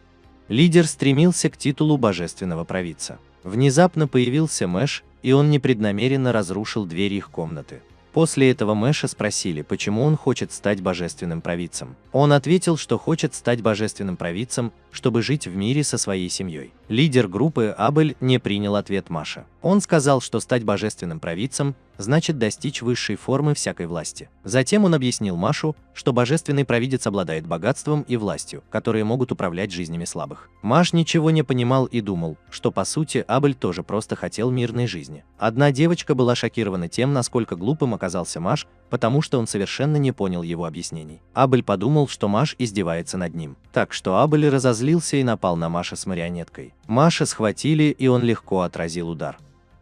Лидер стремился к титулу божественного провидца. Внезапно появился Мэш, и он непреднамеренно разрушил дверь их комнаты. После этого Мэша спросили, почему он хочет стать божественным провидцем. Он ответил, что хочет стать божественным провидцем, чтобы жить в мире со своей семьей. Лидер группы Абель не принял ответ Маша. Он сказал, что стать божественным провидцем значит достичь высшей формы всякой власти. Затем он объяснил Машу, что божественный провидец обладает богатством и властью, которые могут управлять жизнями слабых. Маш ничего не понимал и думал, что по сути Абель тоже просто хотел мирной жизни. Одна девочка была шокирована тем, насколько глупым оказался Маш, потому что он совершенно не понял его объяснений. Абель подумал, что Маш издевается над ним. Так что Абель разозлился и напал на Маша с марионеткой. Маша схватили, и он легко отразил удар.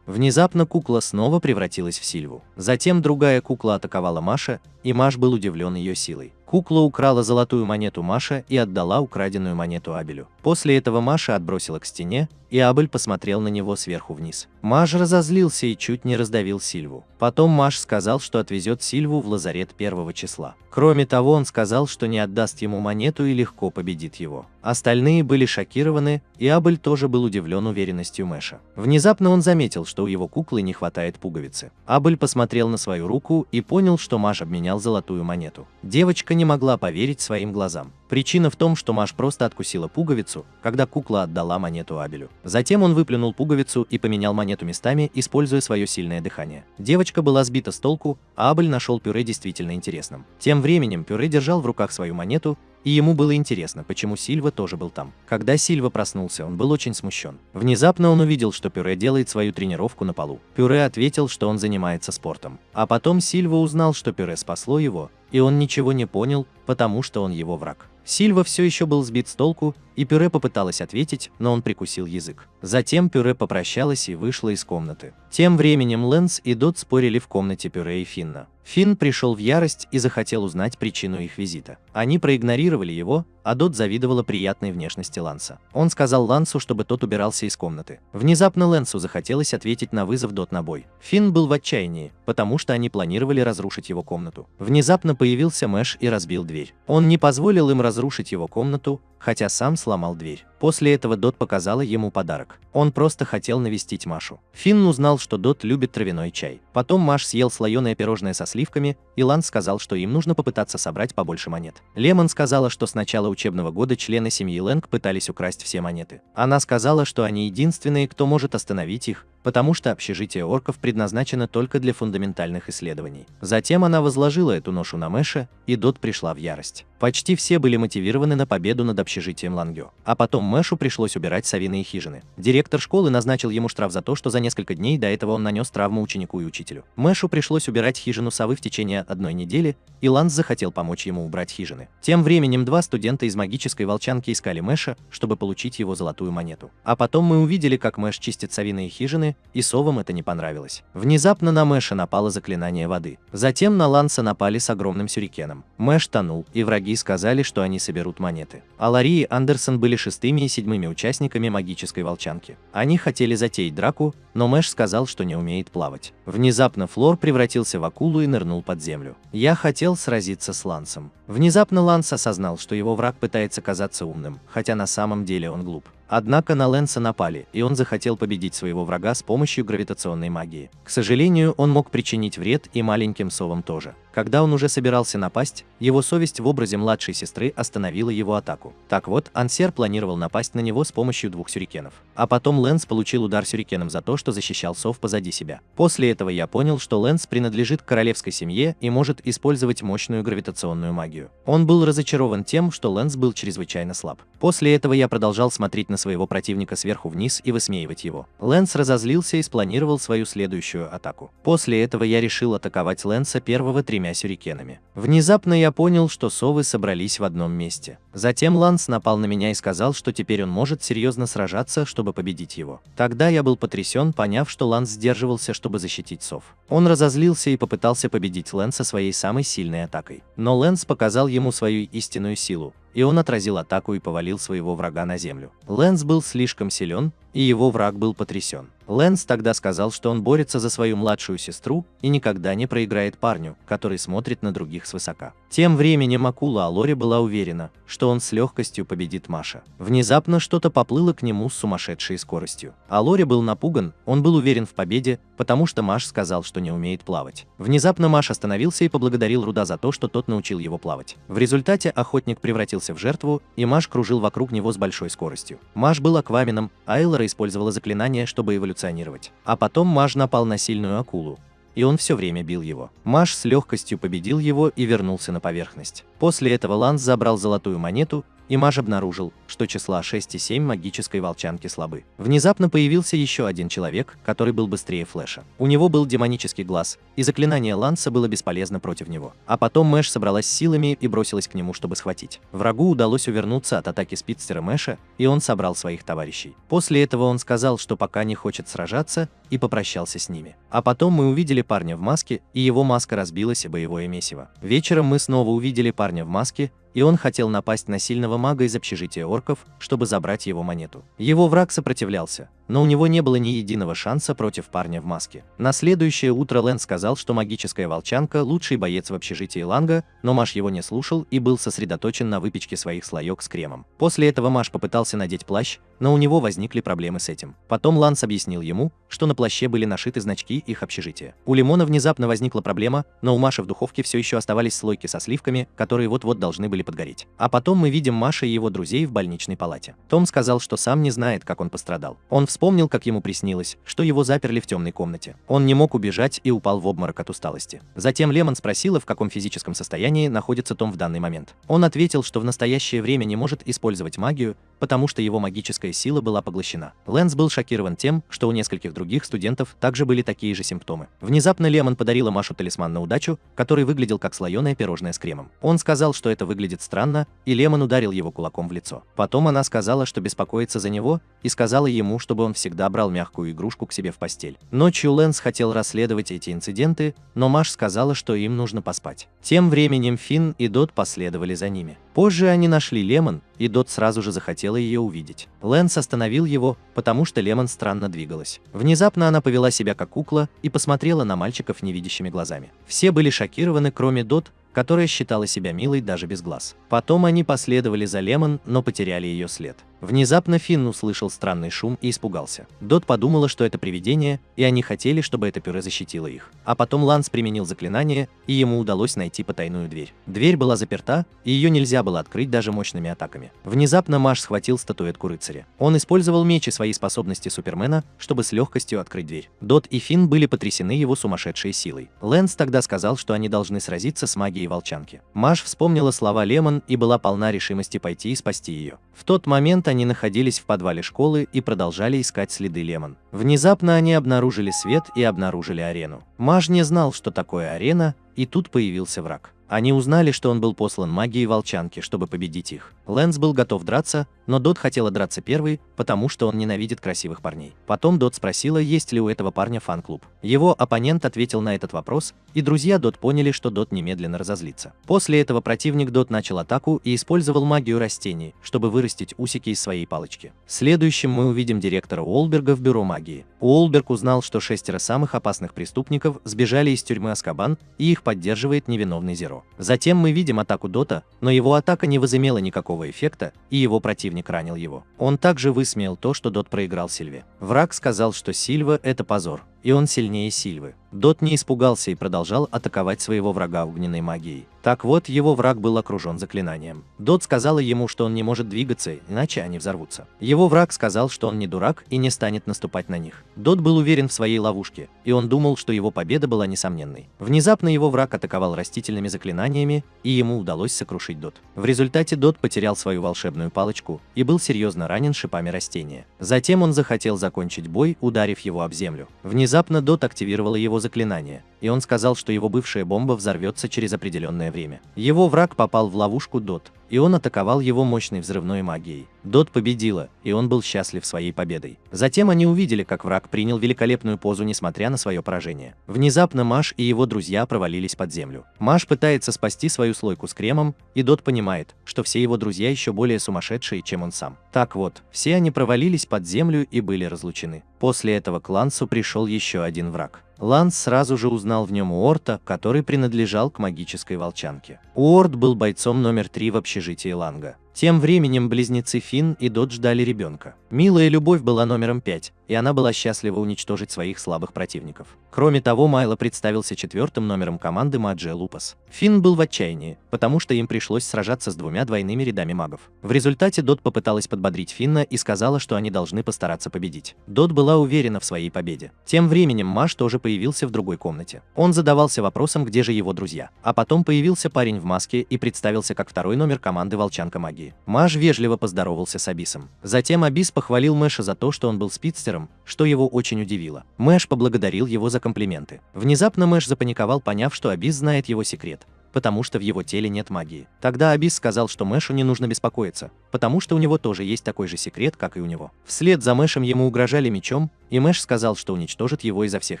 Внезапно кукла снова превратилась в Сильву. Затем другая кукла атаковала Маша, и Маш был удивлен ее силой. Кукла украла золотую монету Маша и отдала украденную монету Абелю. После этого Маша отбросила к стене, и Абель посмотрел на него сверху вниз. Маш разозлился и чуть не раздавил Сильву. Потом Маш сказал, что отвезет Сильву в лазарет 1 числа. Кроме того, он сказал, что не отдаст ему монету и легко победит его. Остальные были шокированы, и Абель тоже был удивлен уверенностью Мэша. Внезапно он заметил, что у его куклы не хватает пуговицы. Абель посмотрел на свою руку и понял, что Маш обменял золотую монету. Девочка не могла поверить своим глазам. Причина в том, что Маш просто откусила пуговицу, когда кукла отдала монету Абелю. Затем он выплюнул пуговицу и поменял монету местами, используя свое сильное дыхание. Девочка была сбита с толку, а Абель нашел пюре действительно интересным. Тем временем пюре держал в руках свою монету, и ему было интересно, почему Сильва тоже был там. Когда Сильва проснулся, он был очень смущен. Внезапно он увидел, что пюре делает свою тренировку на полу. Пюре ответил, что он занимается спортом. А потом Сильва узнал, что пюре спасло его, и он ничего не понял, потому что он его враг. Сильва все еще был сбит с толку, и пюре попыталась ответить, но он прикусил язык. Затем пюре попрощалась и вышла из комнаты. Тем временем Лэнс и Дот спорили в комнате пюре и Финна. Финн пришел в ярость и захотел узнать причину их визита. Они проигнорировали его, а Дот завидовала приятной внешности Ланса. Он сказал Лансу, чтобы тот убирался из комнаты. Внезапно Лансу захотелось ответить на вызов Дот на бой. Финн был в отчаянии, потому что они планировали разрушить его комнату. Внезапно появился Мэш и разбил дверь. Он не позволил им разрушить его комнату, хотя сам сломал дверь. После этого Дот показала ему подарок. Он просто хотел навестить Машу. Финн узнал, что Дот любит травяной чай. Потом Маш съел слоеное пирожное со сливками, и Ланс сказал, что им нужно попытаться собрать побольше монет. Лемон сказала, что с начала учебного года члены семьи Лэнг пытались украсть все монеты. Она сказала, что они единственные, кто может остановить их, потому что общежитие орков предназначено только для фундаментальных исследований. Затем она возложила эту ношу на Мэша, и Дот пришла в ярость. Почти все были мотивированы на победу над общежитием Лангё. А потом Мэшу пришлось убирать совиные хижины. Директор школы назначил ему штраф за то, что за несколько дней до этого он нанес травму ученику и учителю. Мэшу пришлось убирать хижину совы в течение одной недели, и Ланс захотел помочь ему убрать хижины. Тем временем два студента из магической волчанки искали Мэша, чтобы получить его золотую монету. А потом мы увидели, как Мэш чистит совиные хижины, и совам это не понравилось. Внезапно на Мэша напало заклинание воды. Затем на Ланса напали с огромным сюрикеном. Мэш тонул, и враги сказали, что они соберут монеты. А Ларри и Андерсон были 6-ми и 7-ми участниками магической волчанки. Они хотели затеять драку, но Мэш сказал, что не умеет плавать. Внезапно Флор превратился в акулу и нырнул под землю. Я хотел сразиться с Лансом. Внезапно Ланс осознал, что его враг пытается казаться умным, хотя на самом деле он глуп. Однако на Лэнса напали, и он захотел победить своего врага с помощью гравитационной магии. К сожалению, он мог причинить вред и маленьким совам тоже. Когда он уже собирался напасть, его совесть в образе младшей сестры остановила его атаку. Так вот, Ансер планировал напасть на него с помощью 2 сюрикенов. А потом Лэнс получил удар сюрикеном за то, что защищал сов позади себя. После этого я понял, что Лэнс принадлежит к королевской семье и может использовать мощную гравитационную магию. Он был разочарован тем, что Лэнс был чрезвычайно слаб. После этого я продолжал смотреть на своего противника сверху вниз и высмеивать его. Лэнс разозлился и спланировал свою следующую атаку. После этого я решил атаковать Лэнса первого 3 сюрикенами. Внезапно я понял, что совы собрались в одном месте. Затем Ланс напал на меня и сказал, что теперь он может серьезно сражаться, чтобы победить его. Тогда я был потрясен, поняв, что Ланс сдерживался, чтобы защитить сов. Он разозлился и попытался победить Лэнса своей самой сильной атакой. Но Лэнс показал ему свою истинную силу, и он отразил атаку и повалил своего врага на землю. Лэнс был слишком силен, и его враг был потрясен. Лэнс тогда сказал, что он борется за свою младшую сестру и никогда не проиграет парню, который смотрит на других свысока. Тем временем акула Алори была уверена, что он с легкостью победит Маша. Внезапно что-то поплыло к нему с сумасшедшей скоростью. Алори был напуган, он был уверен в победе, потому что Маш сказал, что не умеет плавать. Внезапно Маш остановился и поблагодарил Руда за то, что тот научил его плавать. В результате охотник превратился в жертву, и Маш кружил вокруг него с большой скоростью. Маш был акваменом, а Эйлора использовала заклинание, чтобы эволюционировать. А потом Маш напал на сильную акулу, и он все время бил его. Маш с легкостью победил его и вернулся на поверхность. После этого Ланс забрал золотую монету, и Маш обнаружил, что числа 6 и 7 магической волчанки слабы. Внезапно появился еще один человек, который был быстрее Флэша. У него был демонический глаз, и заклинание Ланса было бесполезно против него. А потом Мэш собралась силами и бросилась к нему, чтобы схватить. Врагу удалось увернуться от атаки спидстера Мэша, и он собрал своих товарищей. После этого он сказал, что пока не хочет сражаться, и попрощался с ними. А потом мы увидели парня в маске, и его маска разбилась о боевое месиво. Вечером мы снова увидели парня в маске, и он хотел напасть на сильного мага из общежития орков, чтобы забрать его монету. Его враг сопротивлялся, но у него не было ни единого шанса против парня в маске. На следующее утро Лэн сказал, что магическая волчанка – лучший боец в общежитии Ланга, но Маш его не слушал и был сосредоточен на выпечке своих слоек с кремом. После этого Маш попытался надеть плащ, но у него возникли проблемы с этим. Потом Ланс объяснил ему, что на плаще были нашиты значки их общежития. У Лимона внезапно возникла проблема, но у Маши в духовке все еще оставались слойки со сливками, которые вот-вот должны были подгореть. А потом мы видим Маша и его друзей в больничной палате. Том сказал, что сам не знает, как он пострадал. Он вспомнил, как ему приснилось, что его заперли в темной комнате. Он не мог убежать и упал в обморок от усталости. Затем Лемон спросила, в каком физическом состоянии находится Том в данный момент. Он ответил, что в настоящее время не может использовать магию, потому что его магическая сила была поглощена. Лэнс был шокирован тем, что у нескольких других студентов также были такие же симптомы. Внезапно Лемон подарила Машу талисман на удачу, который выглядел как слоеное пирожное с кремом. Он сказал, что это выглядит странно, и Лемон ударил его кулаком в лицо. Потом она сказала, что беспокоится за него, и сказала ему, чтобы он всегда брал мягкую игрушку к себе в постель. Ночью Лэнс хотел расследовать эти инциденты, но Маш сказала, что им нужно поспать. Тем временем Финн и Дот последовали за ними. Позже они нашли Лемон, и Дот сразу же захотела ее увидеть. Лэнс остановил его, потому что Лемон странно двигалась. Внезапно она повела себя как кукла и посмотрела на мальчиков невидящими глазами. Все были шокированы, кроме Дот, которая считала себя милой даже без глаз. Потом они последовали за Лемон, но потеряли ее след. Внезапно Финн услышал странный шум и испугался. Дот подумала, что это привидение, и они хотели, чтобы это пюре защитило их. А потом Ланс применил заклинание, и ему удалось найти потайную дверь. Дверь была заперта, и ее нельзя было открыть даже мощными атаками. Внезапно Маш схватил статуэтку рыцаря. Он использовал меч и свои способности Супермена, чтобы с легкостью открыть дверь. Дот и Финн были потрясены его сумасшедшей силой. Лэнс тогда сказал, что они должны сразиться с магией волчанки. Маш вспомнила слова Лемон и была полна решимости пойти и спасти ее. В тот момент они находились в подвале школы и продолжали искать следы Лемон. Внезапно они обнаружили свет и обнаружили арену. Маш не знал, что такое арена, и тут появился враг. Они узнали, что он был послан магией волчанки, чтобы победить их. Лэнс был готов драться, но Дот хотела драться первой, потому что он ненавидит красивых парней. Потом Дот спросила, есть ли у этого парня фан-клуб. Его оппонент ответил на этот вопрос, и друзья Дот поняли, что Дот немедленно разозлится. После этого противник Дот начал атаку и использовал магию растений, чтобы вырастить усики из своей палочки. Следующим мы увидим директора Уолберга в бюро магии. Уолберг узнал, что 6 самых опасных преступников сбежали из тюрьмы Азкабан, и их поддерживает невиновный Зеро. Затем мы видим атаку Дота, но его атака не возымела никакого эффекта, и его противник ранил его. Он также высмеял то, что Дот проиграл Сильве. Враг сказал, что Сильва – это позор, и он сильнее Сильвы. Дот не испугался и продолжал атаковать своего врага огненной магией. Так вот, его враг был окружен заклинанием. Дот сказала ему, что он не может двигаться, иначе они взорвутся. Его враг сказал, что он не дурак и не станет наступать на них. Дот был уверен в своей ловушке, и он думал, что его победа была несомненной. Внезапно его враг атаковал растительными заклинаниями, и ему удалось сокрушить Дот. В результате Дот потерял свою волшебную палочку и был серьезно ранен шипами растения. Затем он захотел закончить бой, ударив его об землю. Внезапно Дот активировала его заклинание, и он сказал, что его бывшая бомба взорвется через определенное время. Его враг попал в ловушку Дот, и он атаковал его мощной взрывной магией. Дот победила, и он был счастлив своей победой. Затем они увидели, как враг принял великолепную позу, несмотря на свое поражение. Внезапно Маш и его друзья провалились под землю. Маш пытается спасти свою слойку с кремом, и Дот понимает, что все его друзья еще более сумасшедшие, чем он сам. Так вот, все они провалились под землю и были разлучены. После этого к Лансу пришел еще один враг. Ланс сразу же узнал в нем Уорта, который принадлежал к магической волчанке. Уорт был бойцом номер 3 в общежитии Ланга. Тем временем близнецы Финн и Дот ждали ребенка. Милая любовь была номером 5, и она была счастлива уничтожить своих слабых противников. Кроме того, Майло представился 4-м номером команды Маджия Лупас. Финн был в отчаянии, потому что им пришлось сражаться с 2 двойными рядами магов. В результате Дот попыталась подбодрить Финна и сказала, что они должны постараться победить. Дот была уверена в своей победе. Тем временем Маш тоже появился в другой комнате. Он задавался вопросом, где же его друзья. А потом появился парень в маске и представился как 2-й номер команды Волчанка Магии. Маш вежливо поздоровался с Абисом. Затем Абис похвалил Мэша за то, что он был спидстером, что его очень удивило. Мэш поблагодарил его за комплименты. Внезапно Мэш запаниковал, поняв, что Абис знает его секрет, потому что в его теле нет магии. Тогда Абис сказал, что Мэшу не нужно беспокоиться, потому что у него тоже есть такой же секрет, как и у него. Вслед за Мэшем ему угрожали мечом, и Мэш сказал, что уничтожит его изо всех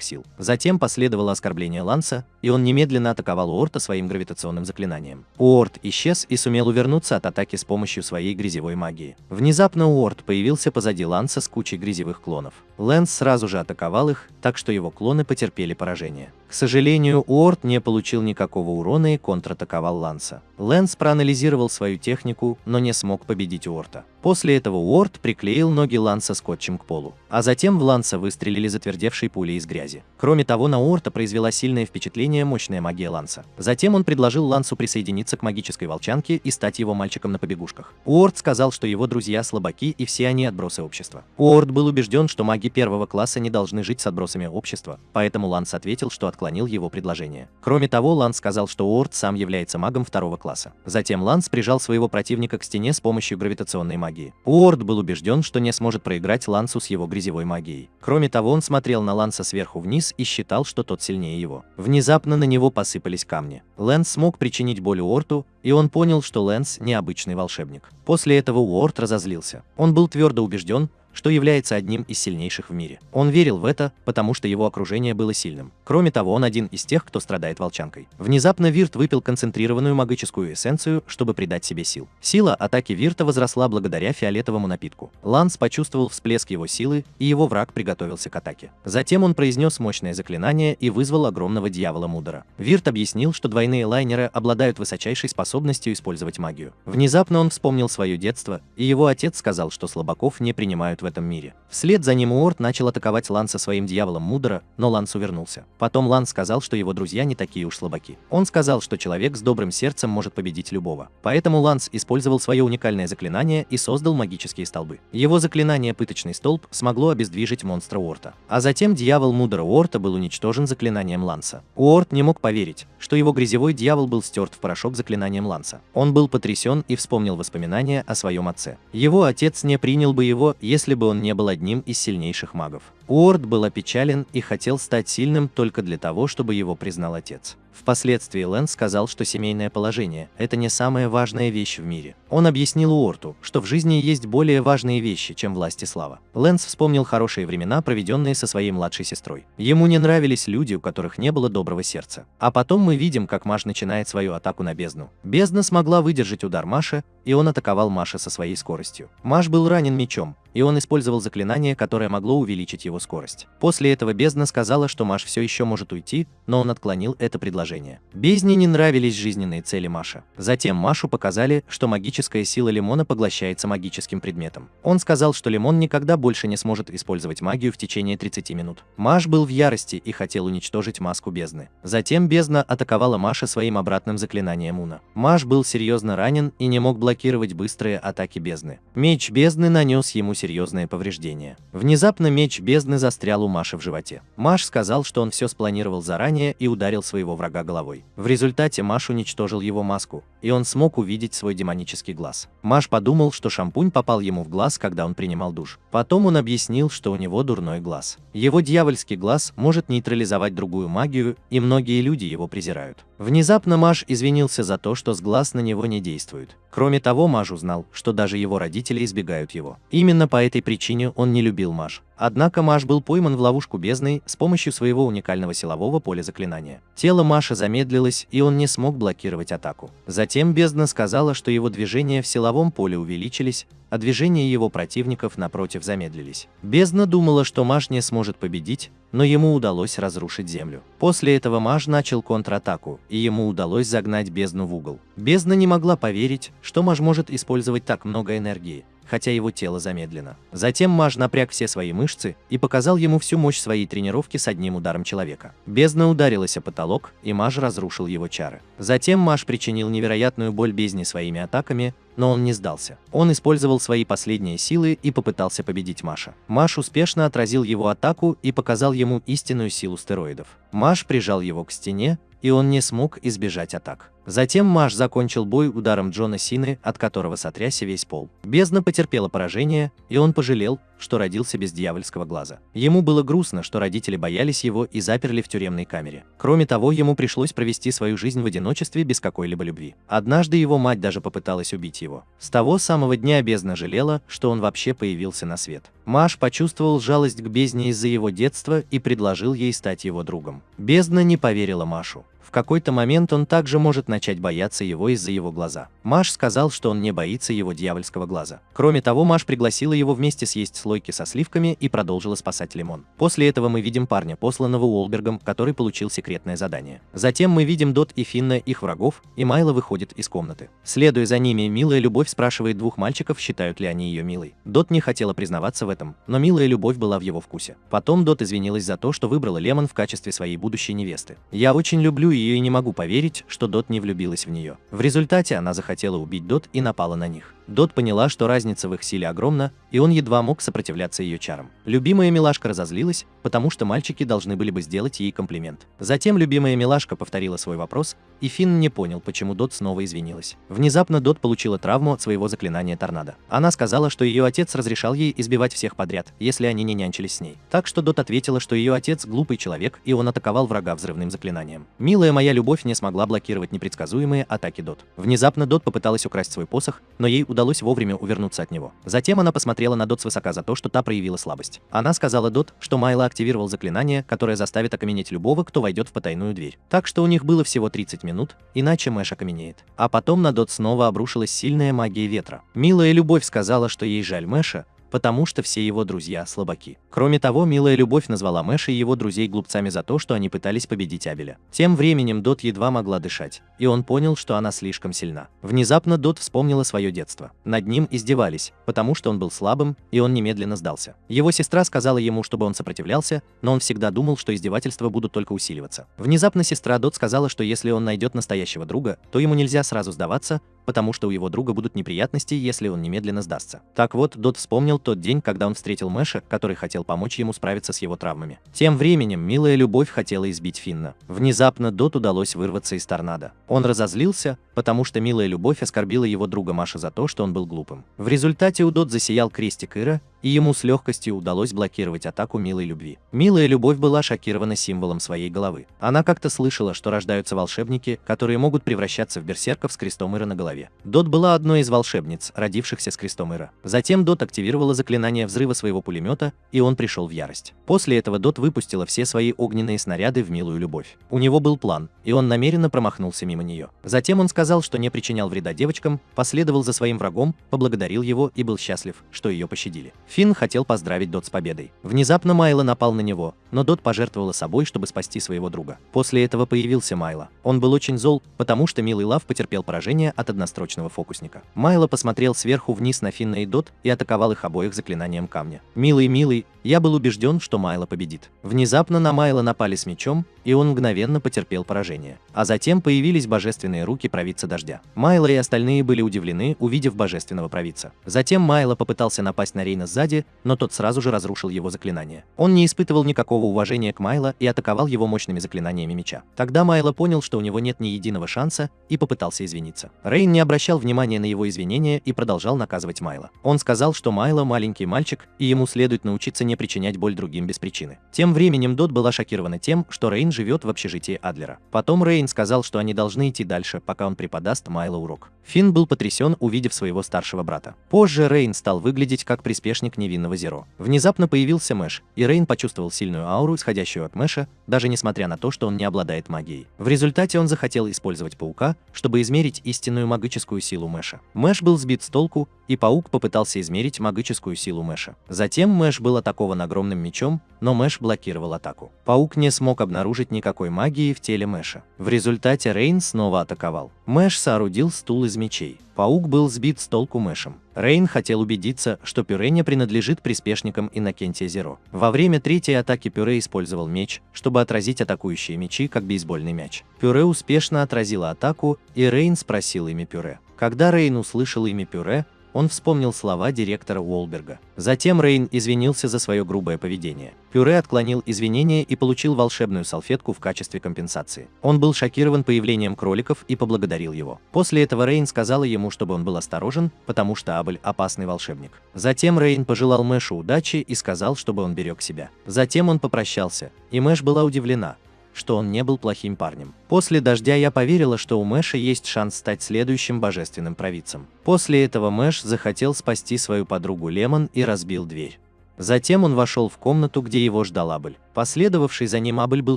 сил. Затем последовало оскорбление Ланса, и он немедленно атаковал Уорта своим гравитационным заклинанием. Уорт исчез и сумел увернуться от атаки с помощью своей грязевой магии. Внезапно Уорт появился позади Ланса с кучей грязевых клонов. Лэнс сразу же атаковал их, так что его клоны потерпели поражение. К сожалению, Уорт не получил никакого урона и контратаковал Ланса. Лэнс проанализировал свою технику, но не смог победить Уорта. После этого Уорт приклеил ноги Ланса скотчем к полу, а затем в Ланса выстрелили затвердевшей пулей из грязи. Кроме того, на Уорта произвела сильное впечатление мощная магия Ланса. Затем он предложил Лансу присоединиться к магической волчанке и стать его мальчиком на побегушках. Уорт сказал, что его друзья слабаки и все они отбросы общества. Уорт был убежден, что маги 1-го класса не должны жить с отбросами общества, поэтому Ланс ответил, что отклонил его предложение. Кроме того, Ланс сказал, что Уорт сам является магом 2-го класса. Затем Ланс прижал своего противника к стене с помощью гравитационной магии. Уорт был убежден, что не сможет проиграть Лансу с его грязевой магией. Кроме того, он смотрел на Ланса сверху вниз и считал, что тот сильнее его. Внезапно на него посыпались камни. Лэнс смог причинить боль Уорту, и он понял, что Лэнс необычный волшебник. После этого Уорт разозлился. Он был твердо убежден, что является одним из сильнейших в мире. Он верил в это, потому что его окружение было сильным. Кроме того, он один из тех, кто страдает волчанкой. Внезапно Вирт выпил концентрированную магическую эссенцию, чтобы придать себе сил. Сила атаки Вирта возросла благодаря фиолетовому напитку. Ланс почувствовал всплеск его силы, и его враг приготовился к атаке. Затем он произнес мощное заклинание и вызвал огромного дьявола Мудора. Вирт объяснил, что двойные лайнеры обладают высочайшей способностью использовать магию. Внезапно он вспомнил свое детство, и его отец сказал, что слабаков не принимают в этом мире. Вслед за ним Уорд начал атаковать Ланса своим дьяволом Мудора, но Ланс увернулся. Потом Ланс сказал, что его друзья не такие уж слабаки. Он сказал, что человек с добрым сердцем может победить любого. Поэтому Ланс использовал свое уникальное заклинание и создал магические столбы. Его заклинание «Пыточный столб» смогло обездвижить монстра Уорта. А затем дьявол Мудора Уорта был уничтожен заклинанием Ланса. Уорд не мог поверить, что его грязевой дьявол был стерт в порошок заклинанием Ланса. Он был потрясен и вспомнил воспоминания о своем отце. Его отец не принял бы его, если бы он не был одним из сильнейших магов. Уорд был опечален и хотел стать сильным только для того, чтобы его признал отец. Впоследствии Лэнс сказал, что семейное положение – это не самая важная вещь в мире. Он объяснил Уорту, что в жизни есть более важные вещи, чем власть и слава. Лэнс вспомнил хорошие времена, проведенные со своей младшей сестрой. Ему не нравились люди, у которых не было доброго сердца. А потом мы видим, как Маш начинает свою атаку на бездну. Бездна смогла выдержать удар Маша, и он атаковал Маша со своей скоростью. Маш был ранен мечом, и он использовал заклинание, которое могло увеличить его скорость. После этого бездна сказала, что Маш все еще может уйти, но он отклонил это предложение. Бездне не нравились жизненные цели Маша. Затем Машу показали, что магическая сила лимона поглощается магическим предметом. Он сказал, что лимон никогда больше не сможет использовать магию в течение 30 минут. Маш был в ярости и хотел уничтожить маску бездны. Затем бездна атаковала Маша своим обратным заклинанием Уна. Маш был серьезно ранен и не мог блокировать быстрые атаки бездны. Меч бездны нанес ему серьезные повреждения. Внезапно меч бездны застрял у Маши в животе. Маш сказал, что он все спланировал заранее и ударил своего врага головой. В результате Маш уничтожил его маску, и он смог увидеть свой демонический глаз. Маш подумал, что шампунь попал ему в глаз, когда он принимал душ. Потом он объяснил, что у него дурной глаз. Его дьявольский глаз может нейтрализовать другую магию, и многие люди его презирают. Внезапно Маш извинился за то, что сглаз на него не действует. Кроме того, Маш узнал, что даже его родители избегают его. Именно по этой причине он не любил Маш. Однако Маш был пойман в ловушку бездны с помощью своего уникального силового поля заклинания. Тело Маша замедлилось, и он не смог блокировать атаку. Затем бездна сказала, что его движения в силовом поле увеличились, а движения его противников напротив замедлились. Бездна думала, что Маш не сможет победить, но ему удалось разрушить землю. После этого Маш начал контратаку, и ему удалось загнать бездну в угол. Бездна не могла поверить, что Маш может использовать так много энергии, хотя его тело замедлено. Затем Маш напряг все свои мышцы и показал ему всю мощь своей тренировки с одним ударом человека. Бездна ударилась о потолок, и Маш разрушил его чары. Затем Маш причинил невероятную боль бездне своими атаками, но он не сдался. Он использовал свои последние силы и попытался победить Маша. Маш успешно отразил его атаку и показал ему истинную силу стероидов. Маш прижал его к стене, и он не смог избежать атак. Затем Маш закончил бой ударом Джона Сины, от которого сотрясся весь пол. Бездна потерпела поражение, и он пожалел, что родился без дьявольского глаза. Ему было грустно, что родители боялись его и заперли в тюремной камере. Кроме того, ему пришлось провести свою жизнь в одиночестве без какой-либо любви. Однажды его мать даже попыталась убить его. С того самого дня бездна жалела, что он вообще появился на свет. Маш почувствовал жалость к бездне из-за его детства и предложил ей стать его другом. Бездна не поверила Машу. В какой-то момент он также может начать бояться его из-за его глаза. Маш сказал, что он не боится его дьявольского глаза. Кроме того, Маш пригласила его вместе съесть слойки со сливками и продолжила спасать лимон. После этого мы видим парня, посланного Уолбергом, который получил секретное задание. Затем мы видим Дот и Финна, их врагов, и Майла выходит из комнаты. Следуя за ними, милая Любовь спрашивает двух мальчиков, считают ли они ее милой. Дот не хотела признаваться в этом, но милая Любовь была в его вкусе. Потом Дот извинилась за то, что выбрала Лемон в качестве своей будущей невесты. «Я очень люблю ее и не могу поверить, что Дот не влюбилась в нее». В результате она захотела убить Дот и напала на них. Дот поняла, что разница в их силе огромна, и он едва мог сопротивляться ее чарам. Любимая милашка разозлилась, потому что мальчики должны были бы сделать ей комплимент. Затем любимая милашка повторила свой вопрос, и Финн не понял, почему Дот снова извинилась. Внезапно Дот получила травму от своего заклинания торнадо. Она сказала, что ее отец разрешал ей избивать всех подряд, если они не нянчились с ней. Так что Дот ответила, что ее отец глупый человек, и он атаковал врага взрывным заклинанием. Милая моя Любовь не смогла блокировать непредсказуемые атаки Дот. Внезапно Дот попыталась украсть свой посох, но ей удалось вовремя увернуться от него. Затем она посмотрела на Дот свысока за то, что та проявила слабость. Она сказала Дот, что Майло активировал заклинание, которое заставит окаменеть любого, кто войдет в потайную дверь. Так что у них было всего 30 минут, иначе Мэш окаменеет. А потом на Дот снова обрушилась сильная магия ветра. Милая Любовь сказала, что ей жаль Мэша, потому что все его друзья слабаки. Кроме того, Милая Любовь назвала Мэша и его друзей глупцами за то, что они пытались победить Абеля. Тем временем Дот едва могла дышать, и он понял, что она слишком сильна. Внезапно Дот вспомнила свое детство. Над ним издевались, потому что он был слабым, и он немедленно сдался. Его сестра сказала ему, чтобы он сопротивлялся, но он всегда думал, что издевательства будут только усиливаться. Внезапно сестра Дот сказала, что если он найдет настоящего друга, то ему нельзя сразу сдаваться, потому что у его друга будут неприятности, если он немедленно сдастся. Так вот, Дот вспомнил тот день, когда он встретил Мэша, который хотел помочь ему справиться с его травмами. Тем временем Милая Любовь хотела избить Финна. Внезапно Дот удалось вырваться из торнадо. Он разозлился, потому что Милая Любовь оскорбила его друга Маша за то, что он был глупым. В результате у Дот засиял крестик Ира, и ему с легкостью удалось блокировать атаку Милой Любви. Милая Любовь была шокирована символом своей головы. Она как-то слышала, что рождаются волшебники, которые могут превращаться в берсерков с крестом Ира на голове. Дот была одной из волшебниц, родившихся с крестом Ира. Затем Дот активировала заклинание взрыва своего пулемета, и он пришел в ярость. После этого Дот выпустила все свои огненные снаряды в Милую Любовь. У него был план, и он намеренно промахнулся мимо нее. Затем он сказал, что не причинял вреда девочкам, последовал за своим врагом, поблагодарил его и был счастлив, что ее пощадили. Финн хотел поздравить Дот с победой. Внезапно Майло напал на него, но Дот пожертвовала собой, чтобы спасти своего друга. После этого появился Майло. Он был очень зол, потому что Милый Лав потерпел поражение от однострочного фокусника. Майло посмотрел сверху вниз на Финна и Дот и атаковал их обоих заклинанием камня. Милый, я был убежден, что Майло победит. Внезапно на Майло напали с мечом, и он мгновенно потерпел поражение. А затем появились божественные руки провидца дождя. Майло и остальные были удивлены, увидев божественного провидца. Затем Майло попытался напасть на Рейна сзади, но тот сразу же разрушил его заклинание. Он не испытывал никакого уважения к Майло и атаковал его мощными заклинаниями меча. Тогда Майло понял, что у него нет ни единого шанса, и попытался извиниться. Рейн не обращал внимания на его извинения и продолжал наказывать Майло. Он сказал, что Майло маленький мальчик, и ему следует научиться не причинять боль другим без причины. Тем временем Дот была шокирована тем, что Рейн живет в общежитии Адлера. Потом Рейн сказал, что они должны идти дальше, пока он преподаст Майло урок. Финн был потрясен, увидев своего старшего брата. Позже Рейн стал выглядеть как приспешник невинного Зеро. Внезапно появился Мэш, и Рейн почувствовал сильную ауру, исходящую от Мэша, даже несмотря на то, что он не обладает магией. В результате он захотел использовать паука, чтобы измерить истинную магическую силу Мэша. Мэш был сбит с толку, и паук попытался измерить магическую силу Мэша. Затем Мэш был атакован огромным мечом, но Мэш блокировал атаку. Паук не смог обнаружить никакой магии в теле Мэша. В результате Рейн снова атаковал. Мэш соорудил стул из мечей. Паук был сбит с толку Мэшем. Рейн хотел убедиться, что Пюре не принадлежит приспешникам Иннокентия Зеро. Во время третьей атаки Пюре использовал меч, чтобы отразить атакующие мечи, как бейсбольный мяч. Пюре успешно отразила атаку, и Рейн спросил имя Пюре. Когда Рейн услышал имя Пюре, он вспомнил слова директора Уолберга. Затем Рейн извинился за свое грубое поведение. Пюре отклонил извинения и получил волшебную салфетку в качестве компенсации. Он был шокирован появлением кроликов и поблагодарил его. После этого Рейн сказала ему, чтобы он был осторожен, потому что Абель – опасный волшебник. Затем Рейн пожелал Мэшу удачи и сказал, чтобы он берег себя. Затем он попрощался, и Мэш была удивлена, что он не был плохим парнем. После дождя я поверила, что у Мэша есть шанс стать следующим божественным провидцем. После этого Мэш захотел спасти свою подругу Лемон и разбил дверь. Затем он вошел в комнату, где его ждал Абель. Последовавший за ним Абель был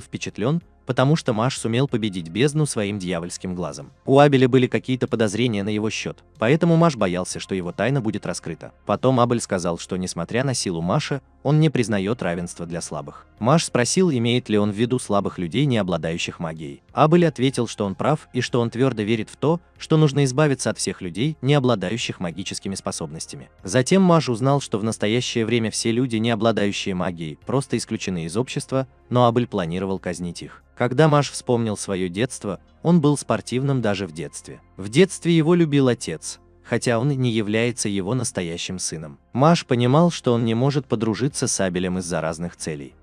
впечатлен, потому что Маш сумел победить бездну своим дьявольским глазом. У Абеля были какие-то подозрения на его счет, поэтому Маш боялся, что его тайна будет раскрыта. Потом Абель сказал, что несмотря на силу Маша, он не признает равенства для слабых. Маш спросил, имеет ли он в виду слабых людей, не обладающих магией. Абель ответил, что он прав и что он твердо верит в то, что нужно избавиться от всех людей, не обладающих магическими способностями. Затем Маш узнал, что в настоящее время все люди, не обладающие магией, просто исключены из общества, но Абель планировал казнить их. Когда Маш вспомнил свое детство, он был спортивным даже в детстве. В детстве его любил отец, хотя он не является его настоящим сыном. Маш понимал, что он не может подружиться с Абелем из-за разных целей.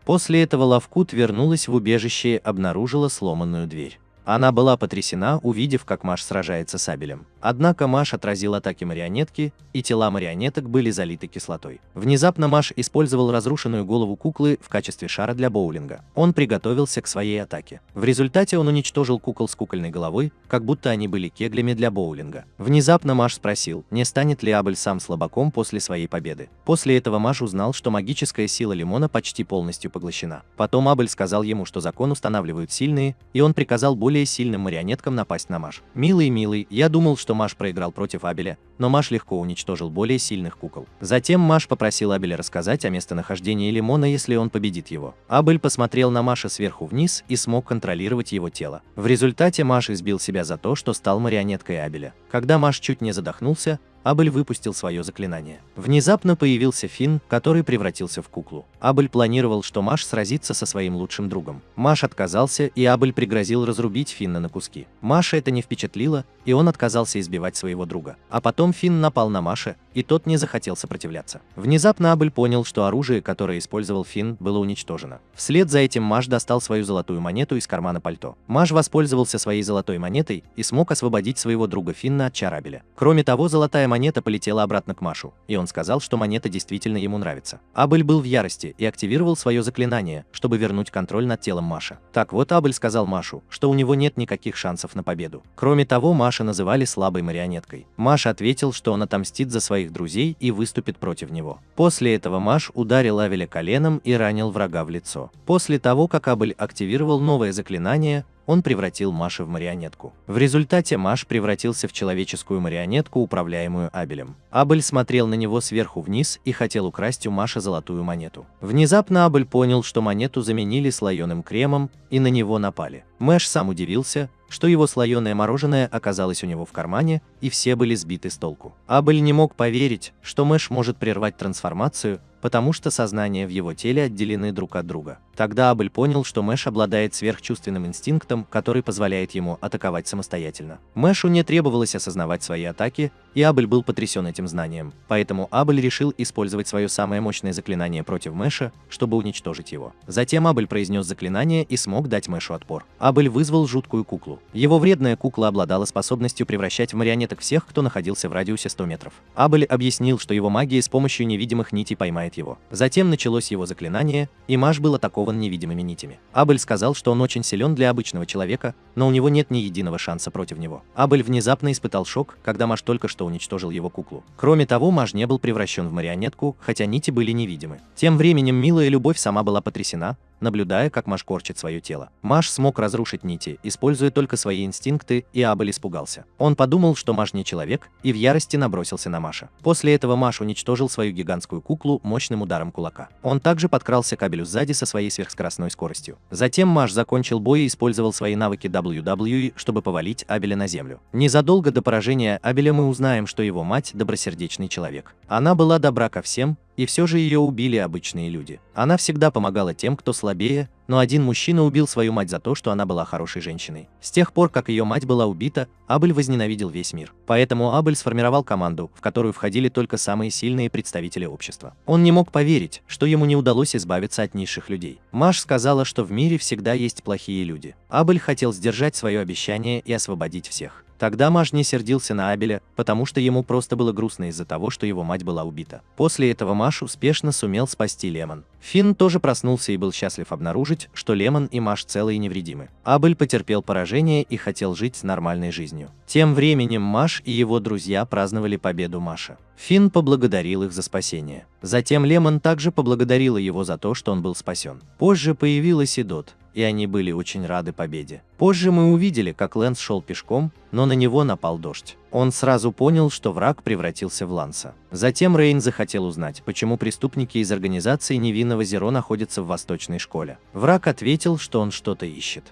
После этого Лавкут вернулась в убежище и обнаружила сломанную дверь. Она была потрясена, увидев, как Маш сражается с Абелем. Однако Маш отразил атаки марионетки, и тела марионеток были залиты кислотой. Внезапно Маш использовал разрушенную голову куклы в качестве шара для боулинга. Он приготовился к своей атаке. В результате он уничтожил кукол с кукольной головой, как будто они были кеглями для боулинга. Внезапно Маш спросил, не станет ли Абель сам слабаком после своей победы. После этого Маш узнал, что магическая сила Лемона почти полностью поглощена. Потом Абель сказал ему, что закон устанавливают сильные, и он приказал более сильным марионеткам напасть на Маш. Милый, я думал, что Маш проиграл против Абеля, но Маш легко уничтожил более сильных кукол. Затем Маш попросил Абеля рассказать о местонахождении Лемона, если он победит его. Абель посмотрел на Маша сверху вниз и смог контролировать его тело. В результате Маш избил себя за то, что стал марионеткой Абеля. Когда Маш чуть не задохнулся, Абель выпустил свое заклинание. Внезапно появился Финн, который превратился в куклу. Абель планировал, что Маш сразится со своим лучшим другом. Маш отказался, и Абель пригрозил разрубить Финна на куски. Маша это не впечатлило, и он отказался избивать своего друга. А потом Финн напал на Маша, и тот не захотел сопротивляться. Внезапно Абель понял, что оружие, которое использовал Финн, было уничтожено. Вслед за этим Маш достал свою золотую монету из кармана пальто. Маш воспользовался своей золотой монетой и смог освободить своего друга Финна от чар Абеля. Кроме того, золотая монета полетела обратно к Машу, и он сказал, что монета действительно ему нравится. Абель был в ярости и активировал свое заклинание, чтобы вернуть контроль над телом Маша. Так вот, Абель сказал Машу, что у него нет никаких шансов на победу. Кроме того, Маша называли слабой марионеткой. Маш ответил, что он отомстит за своих друзей и выступит против него. После этого Маш ударил Абеля коленом и ранил врага в лицо. После того, как Абель активировал новое заклинание, он превратил Маша в марионетку. В результате Маш превратился в человеческую марионетку, управляемую Абелем. Абель смотрел на него сверху вниз и хотел украсть у Маши золотую монету. Внезапно Абель понял, что монету заменили слоеным кремом, и на него напали. Маш сам удивился, что его слоеное мороженое оказалось у него в кармане, и все были сбиты с толку. Абель не мог поверить, что Маш может прервать трансформацию, потому что сознания в его теле отделены друг от друга. Тогда Абель понял, что Мэш обладает сверхчувственным инстинктом, который позволяет ему атаковать самостоятельно. Мэшу не требовалось осознавать свои атаки, и Абель был потрясен этим знанием. Поэтому Абель решил использовать свое самое мощное заклинание против Мэша, чтобы уничтожить его. Затем Абель произнес заклинание и смог дать Мэшу отпор. Абель вызвал жуткую куклу. Его вредная кукла обладала способностью превращать в марионеток всех, кто находился в радиусе 100 метров. Абель объяснил, что его магия с помощью невидимых нитей поймает его. Затем началось его заклинание, и Маш был атакован невидимыми нитями. Абель сказал, что он очень силен для обычного человека, но у него нет ни единого шанса против него. Абель внезапно испытал шок, когда Маш только что уничтожил его куклу. Кроме того, Маш не был превращен в марионетку, хотя нити были невидимы. Тем временем милая любовь сама была потрясена, наблюдая, как Маш корчит свое тело. Маш смог разрушить нити, используя только свои инстинкты, и Абель испугался. Он подумал, что Маш не человек, и в ярости набросился на Маша. После этого Маш уничтожил свою гигантскую куклу мощным ударом кулака. Он также подкрался к Абелю сзади со своей сверхскоростной скоростью. Затем Маш закончил бой и использовал свои навыки WWE, чтобы повалить Абеля на землю. Незадолго до поражения Абеля мы узнаем, что его мать – добросердечный человек. Она была добра ко всем, и все же ее убили обычные люди. Она всегда помогала тем, кто слабее, но один мужчина убил свою мать за то, что она была хорошей женщиной. С тех пор, как ее мать была убита, Абель возненавидел весь мир. Поэтому Абель сформировал команду, в которую входили только самые сильные представители общества. Он не мог поверить, что ему не удалось избавиться от низших людей. Маш сказала, что в мире всегда есть плохие люди. Абель хотел сдержать свое обещание и освободить всех. Тогда Маш не сердился на Абеля, потому что ему просто было грустно из-за того, что его мать была убита. После этого Маш успешно сумел спасти Лемон. Финн тоже проснулся и был счастлив обнаружить, что Лемон и Маш целы и невредимы. Абель потерпел поражение и хотел жить нормальной жизнью. Тем временем Маш и его друзья праздновали победу Маша. Финн поблагодарил их за спасение. Затем Лемон также поблагодарила его за то, что он был спасен. Позже появилась и Дот, и они были очень рады победе. Позже мы увидели, как Лэнс шел пешком, но на него напал дождь. Он сразу понял, что враг превратился в Ланса. Затем Рейн захотел узнать, почему преступники из организации Невинного Зеро находятся в восточной школе. Враг ответил, что он что-то ищет.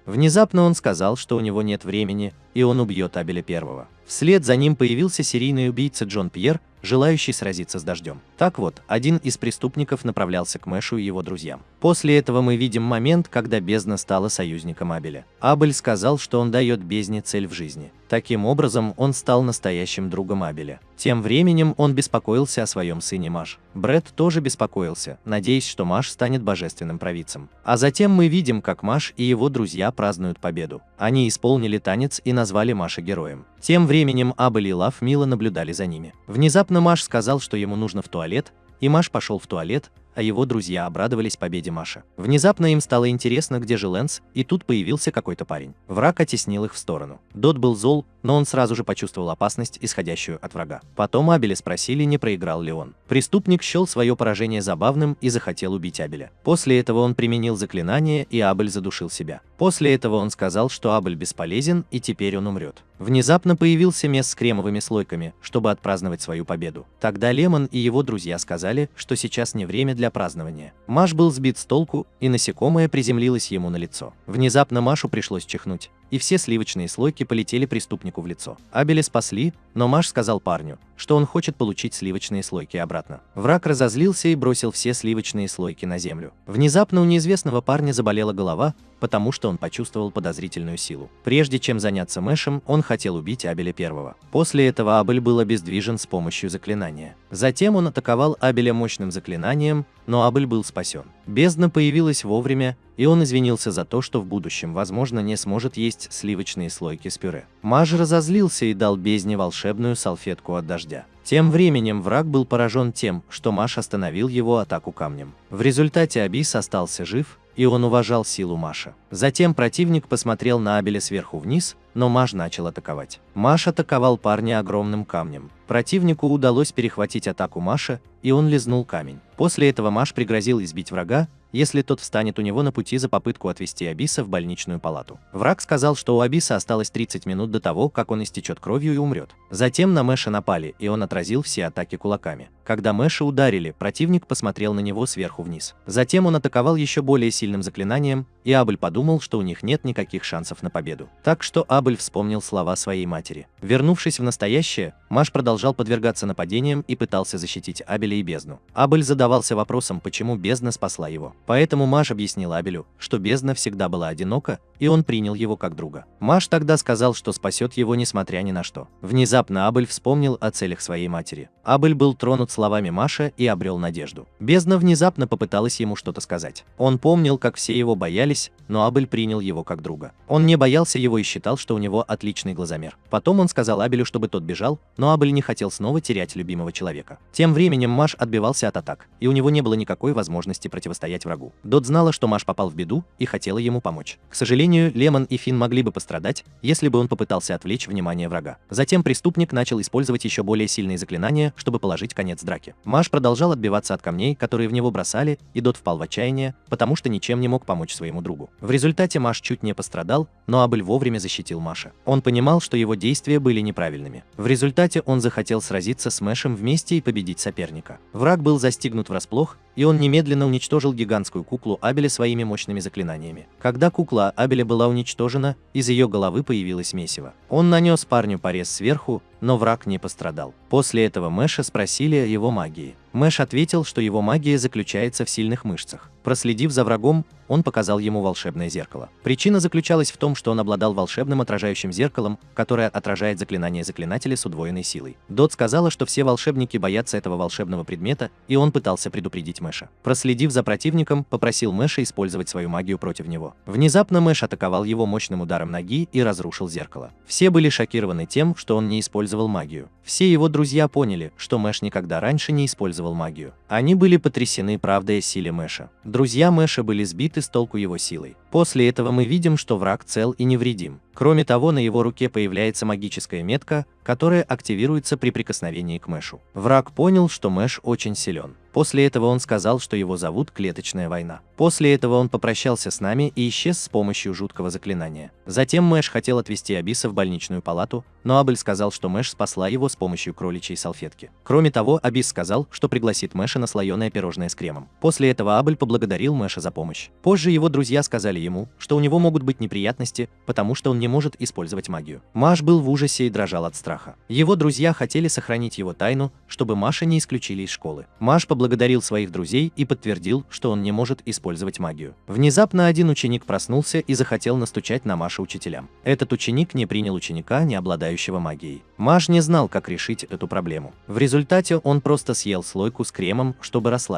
Внезапно он сказал, что у него нет времени, и он убьет Абеля первого. Вслед за ним появился серийный убийца Джон Пьер, желающий сразиться с дождем. Так вот, один из преступников направлялся к Мэшу и его друзьям. После этого мы видим момент, когда бездна стала союзником Абеля. Абель сказал, что он дает бездне цель в жизни. Таким образом, он стал настоящим другом Абеля. Тем временем он беспокоился о своем сыне Маш. Брэд тоже беспокоился, надеясь, что Маш станет божественным провидцем. А затем мы видим, как Маш и его друзья празднуют победу. Они исполнили танец и назвали Маша героем. Тем временем Абель и Лав мило наблюдали за ними. Внезапно Маш сказал, что ему нужно в туалет, и Маш пошел в туалет, а его друзья обрадовались победе Маши. Внезапно им стало интересно, где же Лэнс, и тут появился какой-то парень. Враг оттеснил их в сторону. Дот был зол, но он сразу же почувствовал опасность, исходящую от врага. Потом Абеля спросили, не проиграл ли он. Преступник счел свое поражение забавным и захотел убить Абеля. После этого он применил заклинание, и Абель задушил себя. После этого он сказал, что Абель бесполезен, и теперь он умрет. Внезапно появился Мес с кремовыми слойками, чтобы отпраздновать свою победу. Тогда Лемон и его друзья сказали, что сейчас не время для празднования. Маш был сбит с толку, и насекомое приземлилось ему на лицо. Внезапно Машу пришлось чихнуть, и все сливочные слойки полетели преступнику в лицо. Абеля спасли, но Маш сказал парню, что он хочет получить сливочные слойки обратно. Враг разозлился и бросил все сливочные слойки на землю. Внезапно у неизвестного парня заболела голова, потому что он почувствовал подозрительную силу. Прежде чем заняться Мэшем, он хотел убить Абеля первого. После этого Абель был обездвижен с помощью заклинания. Затем он атаковал Абеля мощным заклинанием, но Абель был спасен. Бездна появилась вовремя, и он извинился за то, что в будущем, возможно, не сможет есть сливочные слойки с пюре. Маж разозлился и дал бездне волшебную салфетку от дождя. Тем временем враг был поражен тем, что Маш остановил его атаку камнем. В результате Абис остался жив, и он уважал силу Маша. Затем противник посмотрел на Абеля сверху вниз, но Маш начал атаковать. Маш атаковал парня огромным камнем. Противнику удалось перехватить атаку Маша, и он лизнул камень. После этого Маш пригрозил избить врага, если тот встанет у него на пути за попытку отвезти Абиса в больничную палату. Враг сказал, что у Абиса осталось 30 минут до того, как он истечет кровью и умрет. Затем на Мэша напали, и он отразил все атаки кулаками. Когда Мэша ударили, противник посмотрел на него сверху вниз. Затем он атаковал еще более сильным заклинанием, и Абель подумал, что у них нет никаких шансов на победу. Так что Абель вспомнил слова своей матери. Вернувшись в настоящее, Маш продолжал подвергаться нападениям и пытался защитить Абеля и бездну. Абель задавался вопросом, почему бездна спасла его. Поэтому Маш объяснил Абелю, что бездна всегда была одинока, и он принял его как друга. Маш тогда сказал, что спасет его несмотря ни на что. Внезапно Абель вспомнил о целях своей матери. Абель был тронут словами Маша и обрел надежду. Бездна внезапно попыталась ему что-то сказать. Он помнил, как все его боялись, но Абель принял его как друга. Он не боялся его и считал, что у него отличный глазомер. Потом он сказал Абелю, чтобы тот бежал, но Абель не хотел снова терять любимого человека. Тем временем Маш отбивался от атак, и у него не было никакой возможности противостоять врагу. Дот знала, что Маш попал в беду, и хотела ему помочь. К сожалению, Лемон и Финн могли бы пострадать, если бы он попытался отвлечь внимание врага. Затем преступник начал использовать еще более сильные заклинания, чтобы положить конец драке. Маш продолжал отбиваться от камней, которые в него бросали, и Дот впал в отчаяние, потому что ничем не мог помочь своему другу. В результате Маш чуть не пострадал, но Абель вовремя защитил Маша. Он понимал, что его действия были неправильными. В результате он захотел сразиться с Мэшем вместе и победить соперника. Враг был застигнут врасплох, и он немедленно уничтожил гигантскую куклу Абеля своими мощными заклинаниями. Когда кукла Абеля была уничтожена, из ее головы появилось месиво. Он нанес парню порез сверху, но враг не пострадал. После этого Мэша спросили о его магии. Мэш ответил, что его магия заключается в сильных мышцах. Проследив за врагом, он показал ему волшебное зеркало. Причина заключалась в том, что он обладал волшебным отражающим зеркалом, которое отражает заклинание заклинателя с удвоенной силой. Дот сказала, что все волшебники боятся этого волшебного предмета, и он пытался предупредить Мэша. Проследив за противником, попросил Мэша использовать свою магию против него. Внезапно Мэш атаковал его мощным ударом ноги и разрушил зеркало. Все были шокированы тем, что он не использовал магию. Все его друзья поняли, что Мэш никогда раньше не использовал магию. Они были потрясены правдой о силе Мэша. Друзья Мэша были сбиты с толку его силой. После этого мы видим, что враг цел и невредим. Кроме того, на его руке появляется магическая метка, которая активируется при прикосновении к Мэшу. Враг понял, что Мэш очень силен. После этого он сказал, что его зовут Клеточная война. После этого он попрощался с нами и исчез с помощью жуткого заклинания. Затем Мэш хотел отвезти Абиса в больничную палату, но Абель сказал, что Мэш спасла его с помощью кроличьей салфетки. Кроме того, Абис сказал, что пригласит Мэша на слоеное пирожное с кремом. После этого Абель поблагодарил Мэша за помощь. Позже его друзья сказали ему, что у него могут быть неприятности, потому что он не может использовать магию. Маш был в ужасе и дрожал от страха. Его друзья хотели сохранить его тайну, чтобы Маша не исключили из школы. Маш поблагодарил своих друзей и подтвердил, что он не может использовать магию. Внезапно один ученик проснулся и захотел настучать на Маша учителям. Этот ученик не принял ученика, не обладающего магией. Маш не знал, как решить эту проблему. В результате он просто съел слойку с кремом, чтобы расслабиться.